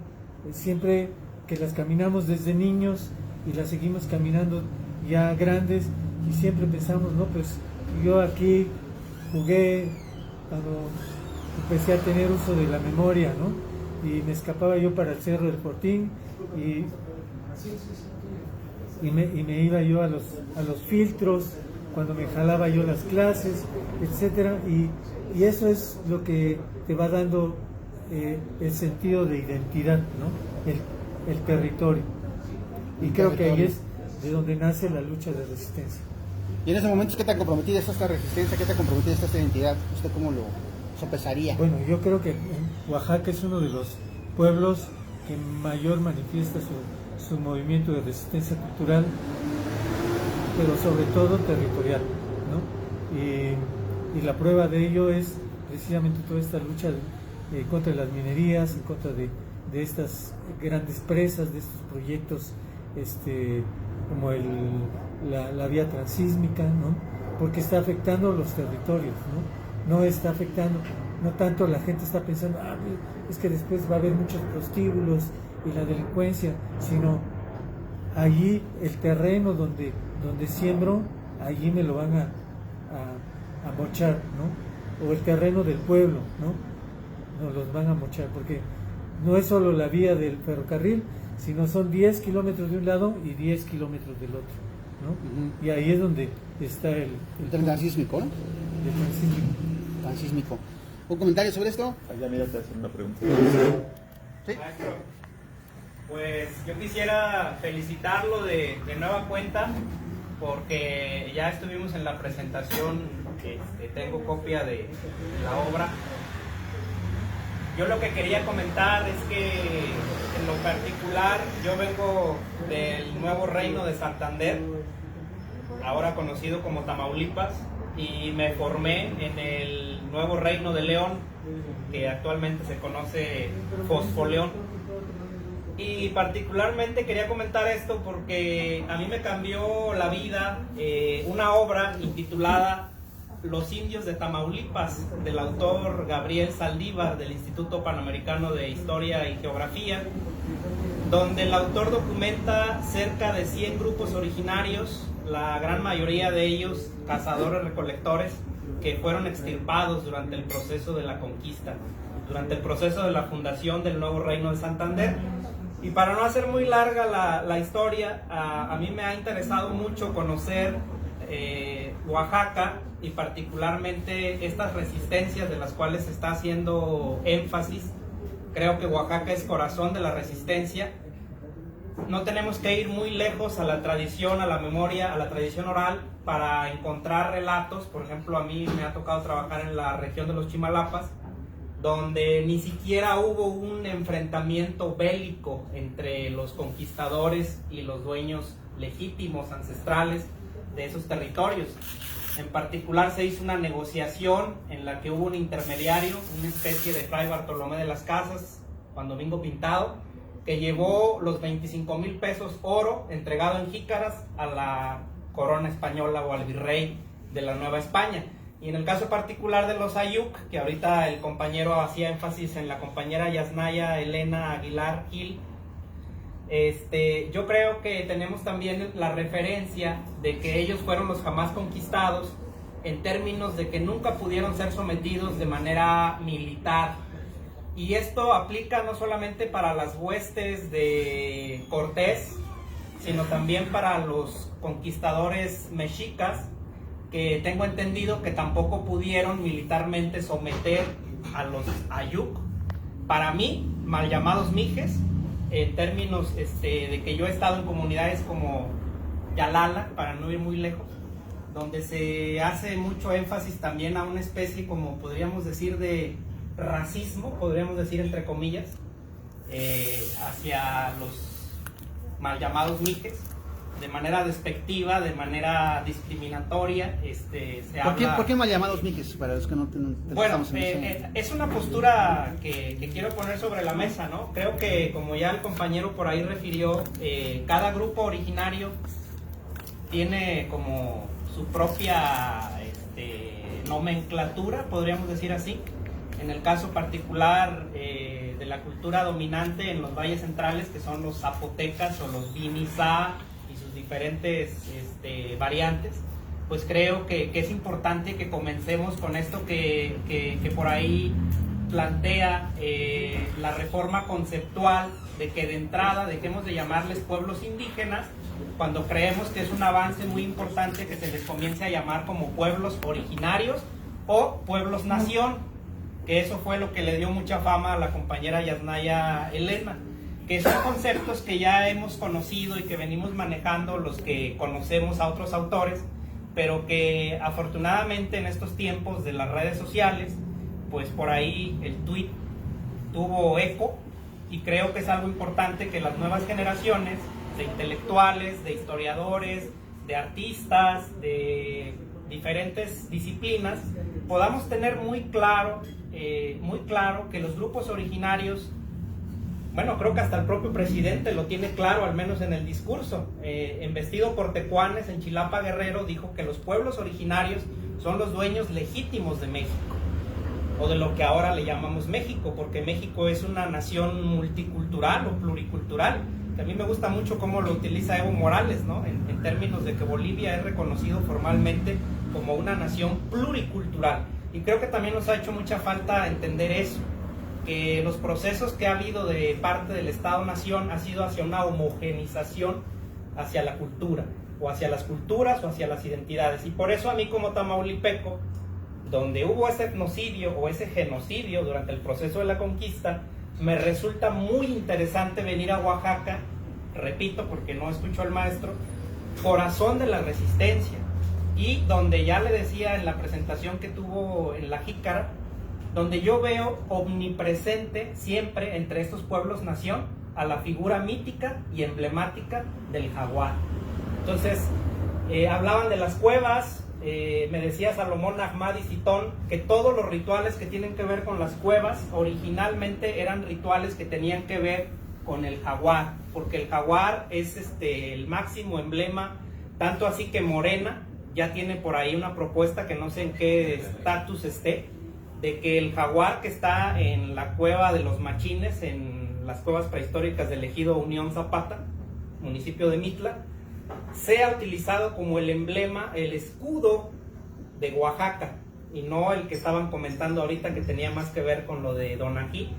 Siempre que las caminamos desde niños y las seguimos caminando ya grandes, y siempre pensamos, no, pues yo aquí jugué cuando empecé a tener uso de la memoria, ¿no? Y me escapaba yo para el Cerro del Fortín y me iba yo a los filtros cuando me jalaba yo las clases, etcétera, y eso es lo que te va dando el sentido de identidad, ¿no? El territorio. Y creo que ahí es de donde nace la lucha de resistencia. Y en esos momentos, ¿qué tan comprometida está esta resistencia? ¿Qué tan comprometida está esta identidad? ¿Usted cómo lo sopesaría? Bueno, yo creo que Oaxaca es uno de los pueblos que mayor manifiesta su movimiento de resistencia cultural, pero sobre todo territorial, ¿no? Y la prueba de ello es precisamente toda esta lucha contra las minerías, en contra de estas grandes presas, de estos proyectos como la vía transísmica, ¿no? Porque está afectando los territorios, ¿no? No está afectando, no tanto la gente está pensando, es que después va a haber muchos prostíbulos y la delincuencia, sino allí el terreno donde siembro, allí me lo van a mochar, ¿no? O el terreno del pueblo, ¿no? Nos los van a mochar, porque no es solo la vía del ferrocarril, sino son 10 kilómetros de un lado y 10 kilómetros del otro, ¿no? Uh-huh. Y ahí es donde está el tren transísmico, ¿no? El transísmico. ¿Un comentario sobre esto? Allá, mira, te hacen una pregunta. ¿Sí? Maestro, pues yo quisiera felicitarlo de nueva cuenta, porque ya estuvimos en la presentación, tengo copia de la obra. Yo lo que quería comentar es que, en lo particular, yo vengo del nuevo reino de Santander, ahora conocido como Tamaulipas, y me formé en el nuevo reino de León, que actualmente se conoce Fosfoleón. Y particularmente quería comentar esto porque a mí me cambió la vida una obra intitulada Los indios de Tamaulipas, del autor Gabriel Saldívar, del Instituto Panamericano de Historia y Geografía, donde el autor documenta cerca de 100 grupos originarios, la gran mayoría de ellos cazadores-recolectores, que fueron extirpados durante el proceso de la conquista, durante el proceso de la fundación del nuevo reino de Santander. Y para no hacer muy larga la historia, a mí me ha interesado mucho conocer Oaxaca, y particularmente estas resistencias de las cuales se está haciendo énfasis, creo que Oaxaca es corazón de la resistencia. No tenemos que ir muy lejos a la tradición, a la memoria, a la tradición oral para encontrar relatos. Por ejemplo, a mí me ha tocado trabajar en la región de los Chimalapas, donde ni siquiera hubo un enfrentamiento bélico entre los conquistadores y los dueños legítimos, ancestrales de esos territorios. En particular se hizo una negociación en la que hubo un intermediario, una especie de Fray Bartolomé de las Casas, Juan Domingo Pintado, que llevó los 25,000 pesos oro entregado en jícaras a la corona española o al virrey de la Nueva España. Y en el caso particular de los Ayuk, que ahorita el compañero hacía énfasis en la compañera Yasnaya Elena Aguilar Gil, yo creo que tenemos también la referencia de que ellos fueron los jamás conquistados, en términos de que nunca pudieron ser sometidos de manera militar. Y esto aplica no solamente para las huestes de Cortés, sino también para los conquistadores mexicas, que tengo entendido que tampoco pudieron militarmente someter a los Ayuk, para mí, mal llamados mijes, en términos de que yo he estado en comunidades como Yalala, para no ir muy lejos, donde se hace mucho énfasis también a una especie, como podríamos decir, de racismo, podríamos decir entre comillas, hacia los mal llamados mijes, de manera despectiva, de manera discriminatoria. ¿Por qué mal llamados mijes? Para los que no bueno, es una postura que quiero poner sobre la mesa, ¿no? Creo que, como ya el compañero por ahí refirió, cada grupo originario tiene como su propia nomenclatura, podríamos decir así. En el caso particular de la cultura dominante en los valles centrales, que son los zapotecas o los vinizá y sus diferentes variantes, pues creo que es importante que comencemos con esto que por ahí plantea la reforma conceptual, de que de entrada dejemos de llamarles pueblos indígenas, cuando creemos que es un avance muy importante que se les comience a llamar como pueblos originarios o pueblos nación, que eso fue lo que le dio mucha fama a la compañera Yasnaya Elena, que son conceptos que ya hemos conocido y que venimos manejando los que conocemos a otros autores, pero que afortunadamente en estos tiempos de las redes sociales, pues por ahí el tweet tuvo eco, y creo que es algo importante que las nuevas generaciones de intelectuales, de historiadores, de artistas, de diferentes disciplinas, podamos tener muy claro que los grupos originarios, bueno, creo que hasta el propio presidente lo tiene claro, al menos en el discurso, en Vestido por Tecuanes, en Chilapa Guerrero, dijo que los pueblos originarios son los dueños legítimos de México, o de lo que ahora le llamamos México, porque México es una nación multicultural o pluricultural, que a mí me gusta mucho cómo lo utiliza Evo Morales, ¿no? En términos de que Bolivia es reconocido formalmente como una nación pluricultural. Y creo que también nos ha hecho mucha falta entender eso, que los procesos que ha habido de parte del Estado-Nación ha sido hacia una homogenización hacia la cultura, o hacia las culturas, o hacia las identidades. Y por eso a mí, como tamaulipeco, donde hubo ese etnocidio o ese genocidio durante el proceso de la conquista, me resulta muy interesante venir a Oaxaca, repito porque no escucho al maestro, corazón de la resistencia, y donde ya le decía en la presentación que tuvo en la jícara, donde yo veo omnipresente siempre entre estos pueblos nación a la figura mítica y emblemática del jaguar. Entonces, hablaban de las cuevas, me decía Salomón Ahmad y Citón que todos los rituales que tienen que ver con las cuevas originalmente eran rituales que tenían que ver con el jaguar, porque el jaguar es el máximo emblema, tanto así que Morena ya tiene por ahí una propuesta que no sé en qué estatus esté, de que el jaguar que está en la cueva de los Machines, en las cuevas prehistóricas del ejido Unión Zapata, municipio de Mitla, sea utilizado como el emblema, el escudo de Oaxaca, y no el que estaban comentando ahorita que tenía más que ver con lo de Donají.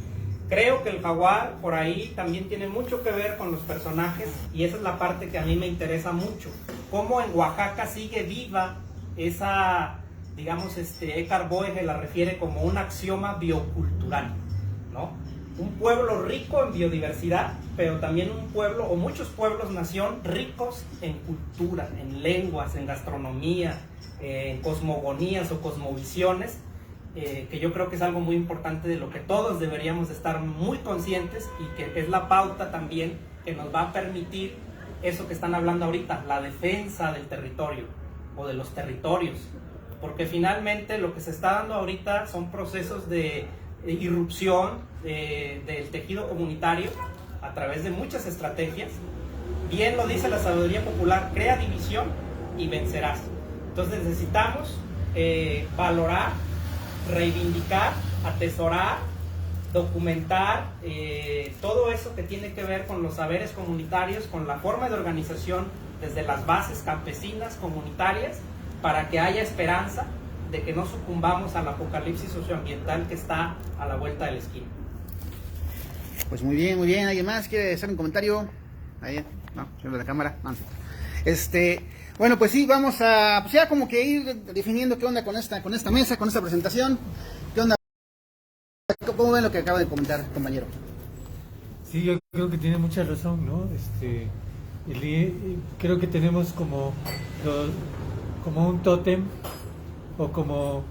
Creo que el jaguar por ahí también tiene mucho que ver con los personajes y esa es la parte que a mí me interesa mucho. Cómo en Oaxaca sigue viva esa, digamos, Eckhart Boege la refiere como un axioma biocultural, ¿no? Un pueblo rico en biodiversidad, pero también un pueblo, o muchos pueblos nación, ricos en cultura, en lenguas, en gastronomía, en cosmogonías o cosmovisiones, que yo creo que es algo muy importante de lo que todos deberíamos estar muy conscientes y que es la pauta también que nos va a permitir eso que están hablando ahorita, la defensa del territorio o de los territorios, porque finalmente lo que se está dando ahorita son procesos de irrupción del tejido comunitario a través de muchas estrategias. Bien lo dice la sabiduría popular, crea división y vencerás. Entonces necesitamos valorar, reivindicar, atesorar, documentar todo eso que tiene que ver con los saberes comunitarios, con la forma de organización desde las bases campesinas, comunitarias, para que haya esperanza de que no sucumbamos al apocalipsis socioambiental que está a la vuelta de la esquina. Pues muy bien, muy bien. ¿Alguien más quiere hacer un comentario? Ahí, no, señor de la cámara. No. Bueno, pues sí, vamos a pues ya como que ir definiendo qué onda con esta mesa, con esta presentación. ¿Qué onda? ¿Cómo ven lo que acaba de comentar, compañero? Sí, yo creo que tiene mucha razón, ¿no? Creo que tenemos como un tótem o como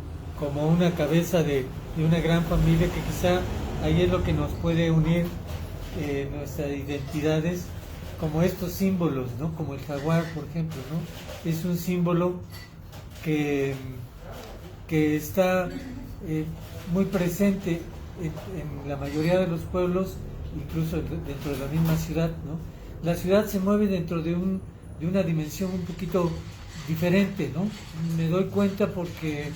una cabeza de una gran familia que quizá ahí es lo que nos puede unir nuestras identidades, como estos símbolos, ¿no? Como el jaguar, por ejemplo, ¿no? Es un símbolo que está muy presente en la mayoría de los pueblos, incluso dentro de la misma ciudad, ¿no? La ciudad se mueve dentro de una dimensión un poquito diferente, ¿no? Me doy cuenta porque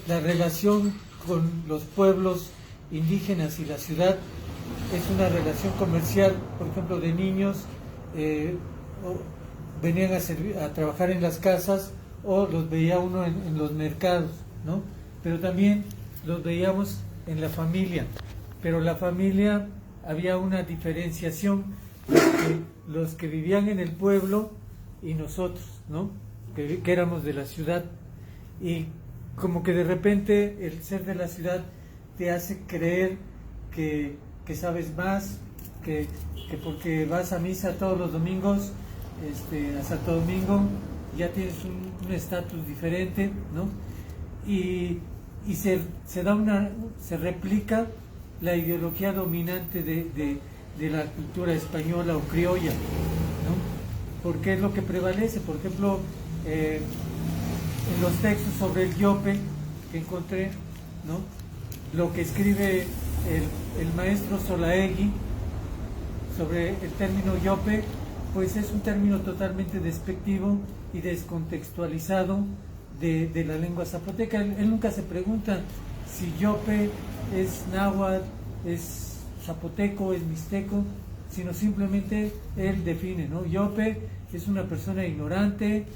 la relación con los pueblos indígenas y la ciudad es una relación comercial, por ejemplo, de niños venían a trabajar en las casas o los veía uno en los mercados, ¿no? Pero también los veíamos en la familia, pero la familia había una diferenciación, los que vivían en el pueblo y nosotros, ¿no? Que éramos de la ciudad, y como que de repente el ser de la ciudad te hace creer que sabes más, que porque vas a misa todos los domingos, a Santo Domingo, ya tienes un estatus diferente, ¿no? Y se replica la ideología dominante de la cultura española o criolla, ¿no? Porque es lo que prevalece. Por ejemplo, en los textos sobre el yope que encontré, ¿no? Lo que escribe el maestro Solaegui sobre el término yope, pues es un término totalmente despectivo y descontextualizado de la lengua zapoteca. Él nunca se pregunta si yope es náhuatl, es zapoteco, es mixteco, sino simplemente él define, ¿no? Yope es una persona ignorante,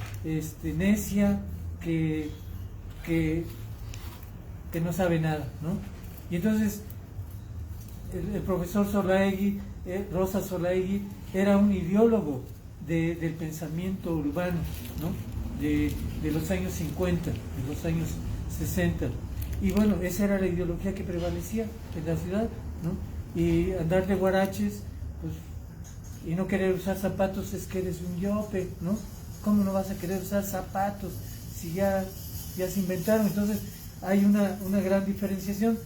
necia, que no sabe nada, ¿no? Y entonces el profesor Solaegui, Rosa Solaegui, era un ideólogo del pensamiento urbano, ¿no? De los años 50, de los años 60. Y bueno, esa era la ideología que prevalecía en la ciudad, ¿no? Y andar de guaraches, pues, y no querer usar zapatos es que eres un yope, ¿no? ¿Cómo no vas a querer usar zapatos si ya se inventaron? Entonces hay una gran diferenciación,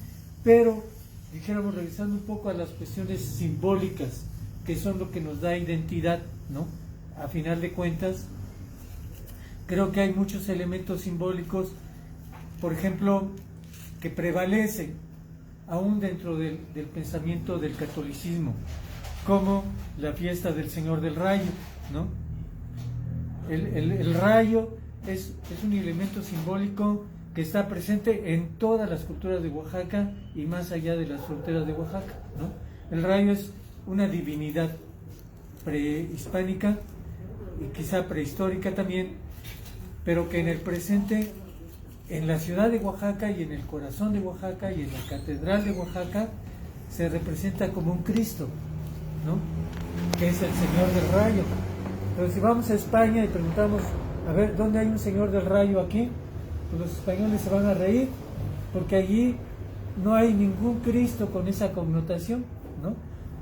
pero dijéramos, revisando un poco a las cuestiones simbólicas, que son lo que nos da identidad, ¿no? A final de cuentas, creo que hay muchos elementos simbólicos, por ejemplo, que prevalecen aún dentro del pensamiento del catolicismo, como la fiesta del Señor del Rayo, ¿no? El rayo es un elemento simbólico que está presente en todas las culturas de Oaxaca y más allá de las fronteras de Oaxaca, ¿no? El rayo es una divinidad prehispánica y quizá prehistórica también, pero que en el presente en la ciudad de Oaxaca y en el corazón de Oaxaca y en la catedral de Oaxaca se representa como un Cristo, ¿no? Que es el Señor del Rayo. Pero si vamos a España y preguntamos, a ver, ¿dónde hay un Señor del Rayo aquí? Pues los españoles se van a reír, porque allí no hay ningún Cristo con esa connotación, ¿no?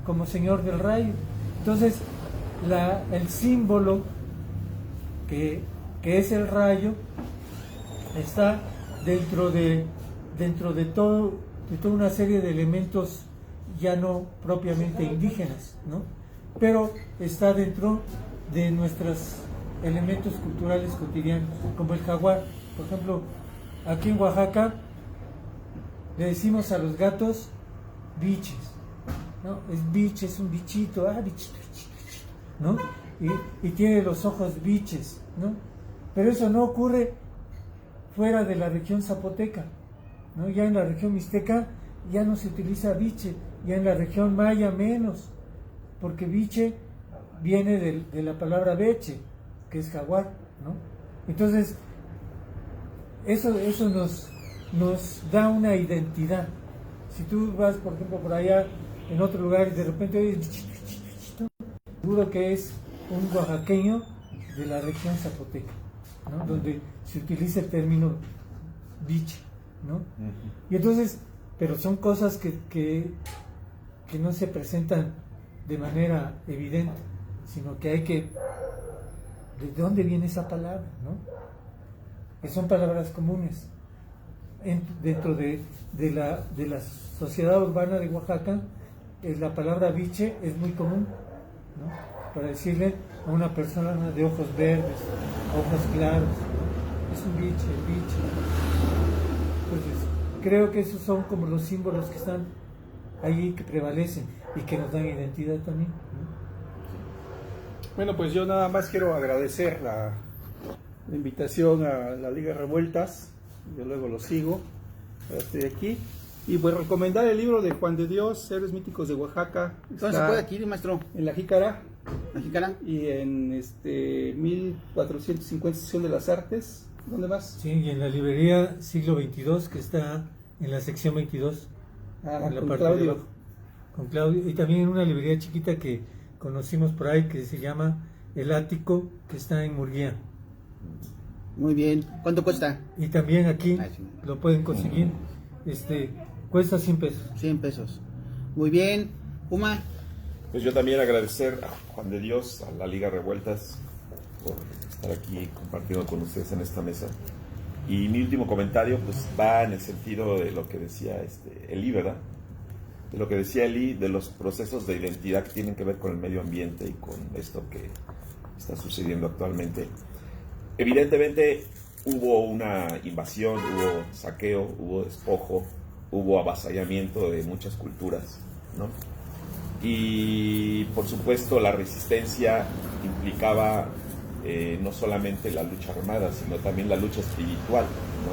Como Señor del Rayo. Entonces, el símbolo que es el rayo está dentro de toda una serie de elementos ya no propiamente indígenas, ¿no? Pero está dentro de nuestros elementos culturales cotidianos, como el jaguar. Por ejemplo, aquí en Oaxaca le decimos a los gatos biches, ¿no? Es biche, es un bichito, bichito, ¿no? Y tiene los ojos biches, ¿no? Pero eso no ocurre fuera de la región zapoteca, ¿no? Ya en la región mixteca ya no se utiliza biche, ya en la región maya menos, porque biche viene de la palabra beche, que es jaguar, ¿no? Entonces, eso nos da una identidad. Si tú vas, por ejemplo, por allá en otro lugar y de repente oyes, seguro que es un oaxaqueño de la región zapoteca, ¿no? Donde se utiliza el término biche, ¿no? Y entonces, pero son cosas que no se presentan de manera evidente, sino que hay que... ¿De dónde viene esa palabra, no? Que son palabras comunes. Dentro de la sociedad urbana de Oaxaca, la palabra biche es muy común, ¿no? Para decirle a una persona de ojos verdes, ojos claros, es un biche, el biche. Entonces, creo que esos son como los símbolos que están allí, que prevalecen y que nos dan identidad también, ¿no? Bueno, pues yo nada más quiero agradecer la invitación a la Liga Revueltas. Yo luego lo sigo, ahora estoy aquí. Y pues recomendar el libro de Juan de Dios, Héroes Míticos de Oaxaca. ¿Dónde se puede adquirir, maestro? En la Jícara. ¿La Jícara? Y en 1450 Sección de las Artes. ¿Dónde más? Sí, y en la librería Siglo XXII, que está en la sección 22. En la con parte Claudio. de abajo. Con Claudio. Y también en una librería chiquita que conocimos por ahí, que se llama El Ático, que está en Murguía. Muy bien. ¿Cuánto cuesta? Y también aquí Ay, sí. lo pueden conseguir. Cuesta 100 pesos. 100 pesos. Muy bien. Uma. Pues yo también agradecer a Juan de Dios, a la Liga Revueltas, por estar aquí compartiendo con ustedes en esta mesa. Y mi último comentario pues va en el sentido de lo que decía Eli, ¿verdad? De lo que decía Eli, de los procesos de identidad que tienen que ver con el medio ambiente y con esto que está sucediendo actualmente. Evidentemente hubo una invasión, hubo saqueo, hubo despojo, hubo avasallamiento de muchas culturas, ¿no? Y por supuesto la resistencia implicaba no solamente la lucha armada, sino también la lucha espiritual, ¿no?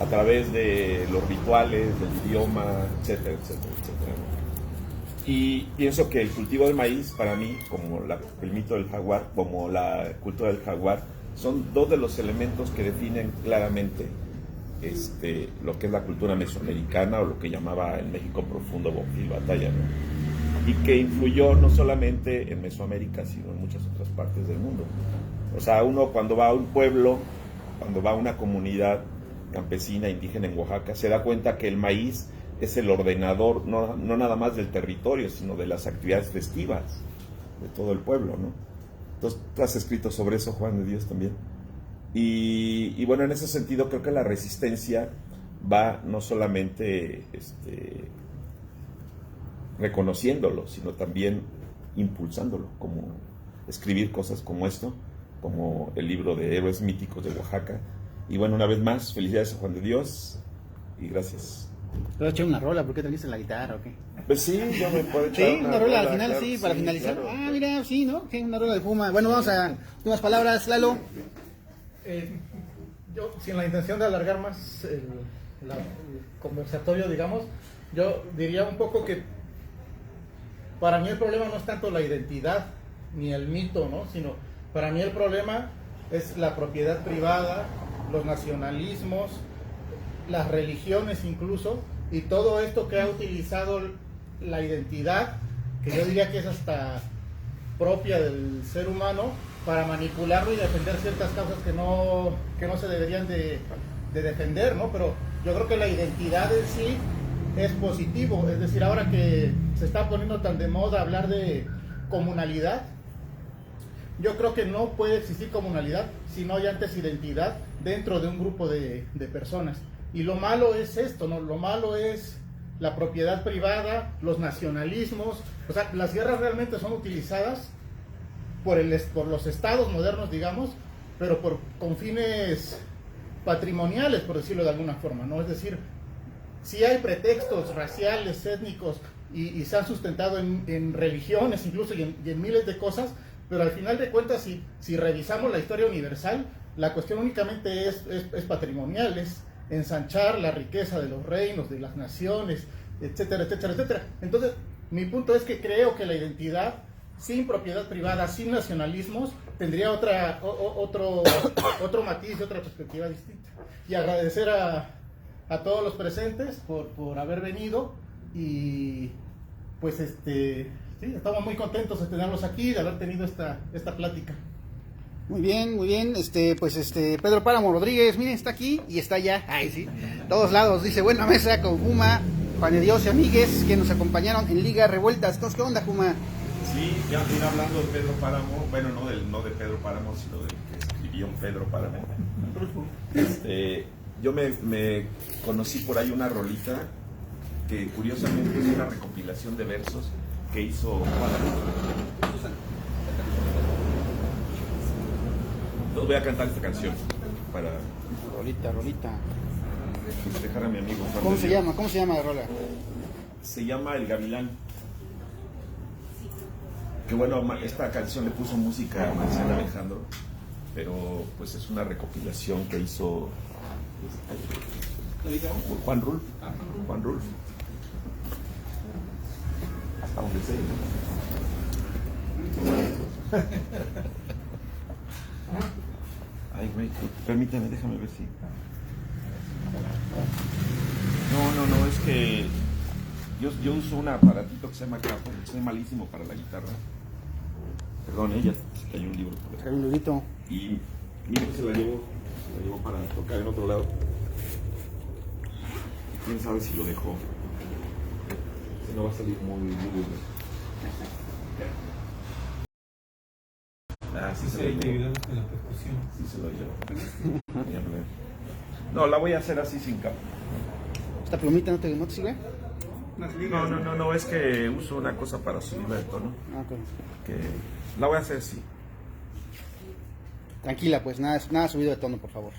A través de los rituales, del idioma, etcétera, etcétera, etcétera, ¿no? Y pienso que el cultivo del maíz, para mí, como el mito del jaguar, como la cultura del jaguar, son dos de los elementos que definen claramente lo que es la cultura mesoamericana, o lo que llamaba en México profundo Bonfil Batalla, ¿no? Y que influyó no solamente en Mesoamérica, sino en muchas otras partes del mundo. O sea, uno cuando va a un pueblo, cuando va a una comunidad campesina, indígena en Oaxaca, se da cuenta que el maíz es el ordenador, no nada más del territorio, sino de las actividades festivas de todo el pueblo, ¿no? Entonces, tú has escrito sobre eso, Juan de Dios, también. Y bueno, en ese sentido creo que la resistencia va no solamente reconociéndolo, sino también impulsándolo, como escribir cosas como esto, como el libro de Héroes Míticos de Oaxaca. Y bueno, una vez más, felicidades a Juan de Dios y gracias. ¿Te vas a echar una rola? ¿Por qué trajiste la guitarra o qué? Pues sí, yo me puedo echar Sí, una rola al final, claro, sí, para finalizar. claro. Ah, mira, sí, ¿no? Sí, una rola de Puma. Bueno, vamos a unas palabras, Lalo. Yo, sin la intención de alargar más el conversatorio, digamos, yo diría un poco que para mí el problema no es tanto la identidad ni el mito, ¿no? Sino para mí el problema es la propiedad privada, los nacionalismos, las religiones incluso, y todo esto que ha utilizado la identidad, que yo diría que es hasta propia del ser humano, para manipularlo y defender ciertas causas que no se deberían de defender, ¿no? Pero yo creo que la identidad en sí es positivo, es decir, ahora que se está poniendo tan de moda hablar de comunalidad, yo creo que no puede existir comunalidad si no hay antes identidad dentro de un grupo de personas. Y lo malo es esto, ¿no? Lo malo es la propiedad privada, los nacionalismos, o sea, las guerras realmente son utilizadas por los estados modernos, digamos, pero con fines patrimoniales, por decirlo de alguna forma, ¿no? Es decir, sí hay pretextos raciales, étnicos, y se han sustentado en religiones incluso y en miles de cosas, pero al final de cuentas, si revisamos la historia universal, la cuestión únicamente es patrimonial, es ensanchar la riqueza de los reinos, de las naciones, etcétera, etcétera, etcétera. Entonces, mi punto es que creo que la identidad sin propiedad privada, sin nacionalismos, tendría otro matiz y otra perspectiva distinta. Y agradecer a todos los presentes por haber venido, y pues sí, estamos muy contentos de tenerlos aquí, de haber tenido esta plática. Muy bien, Pedro Páramo Rodríguez, miren, está aquí y está allá, ay sí, todos lados, dice, buena mesa con Juma, Juan de Dios y amigues que nos acompañaron en Liga Revueltas. Entonces, ¿qué onda, Juma? Sí, ya viene hablando de Pedro Páramo, bueno, no de Pedro Páramo, sino del que escribió Pedro Páramo. Yo me conocí por ahí una rolita que curiosamente es una recopilación de versos que hizo Juan. Voy a cantar esta canción para Rolita. festejar a mi amigo Juan. ¿Cómo se llama la rola? Se llama El Gavilán. Que bueno, esta canción le puso música a Marcelo Alejandro, pero pues es una recopilación que hizo Juan Rulf. Hasta donde sé. Ay, güey, permíteme, déjame ver si. No, es que yo uso un aparatito que se llama Capone, soy malísimo para la guitarra. Perdón, ya se cayó un libro por ahí. Hay un librito. Y mira que se la llevo para tocar en otro lado. Quién sabe si lo dejó. Si no va a salir muy duro. Sí se lo llevo. Con la percusión. Sí se lo llevo. No, la voy a hacer así sin capa. ¿Esta plumita no te sirve? No, es que uso una cosa para subir el tono. Ah, ok. Que la voy a hacer así. Tranquila, pues nada subido de tono, por favor.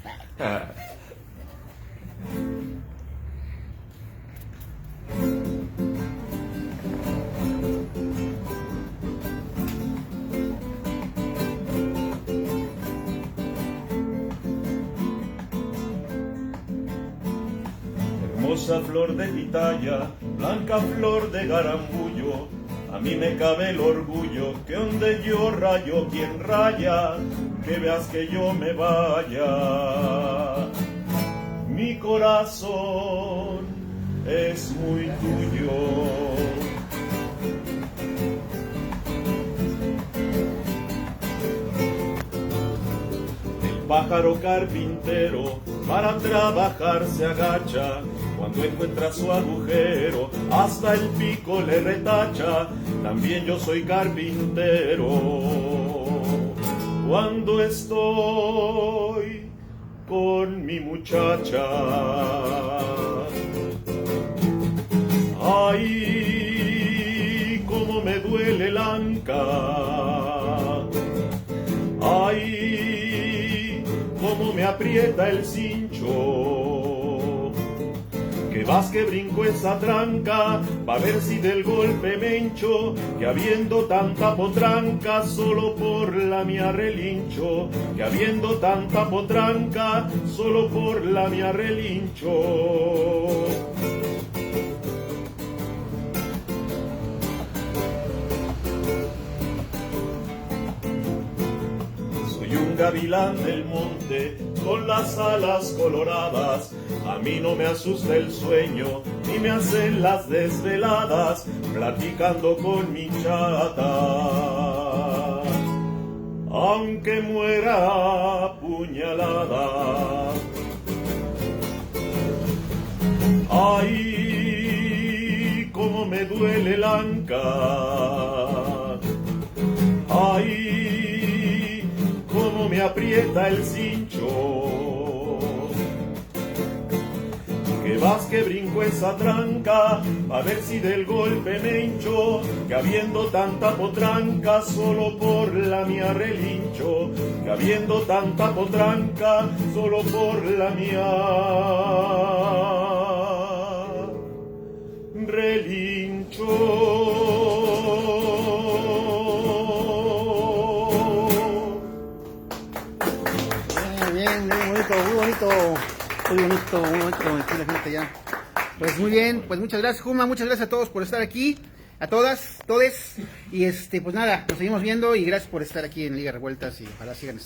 Hermosa flor de pitaya, blanca flor de garambullo, a mí me cabe el orgullo que donde yo rayo, quien raya, que veas que yo me vaya. Mi corazón es muy tuyo. El pájaro carpintero para trabajar se agacha, cuando encuentra su agujero hasta el pico le retacha. También yo soy carpintero cuando estoy con mi muchacha. Ay, cómo me duele el anca. Ay, cómo me aprieta el cincho. Que vas que brinco esa tranca, pa' ver si del golpe me hincho, que habiendo tanta potranca, solo por la mía relincho, que habiendo tanta potranca, solo por la mía relincho. Soy un gavilán del monte, con las alas coloradas. A mí no me asusta el sueño, ni me hacen las desveladas, platicando con mi chata. Aunque muera apuñalada. Ay, cómo me duele el anca. Ay, cómo me aprieta el cincho. Que vas que brinco esa tranca, a ver si del golpe me hincho, que habiendo tanta potranca, solo por la mía relincho, que habiendo tanta potranca, solo por la mía relincho. Bien, muy bonito, muy bonito. Muy bonito, muy bonito, aquí la gente ya. Pues muy bien, pues muchas gracias, Juma, muchas gracias a todos por estar aquí, a todas, todes, y pues nada, nos seguimos viendo y gracias por estar aquí en Liga Revueltas y ojalá sigan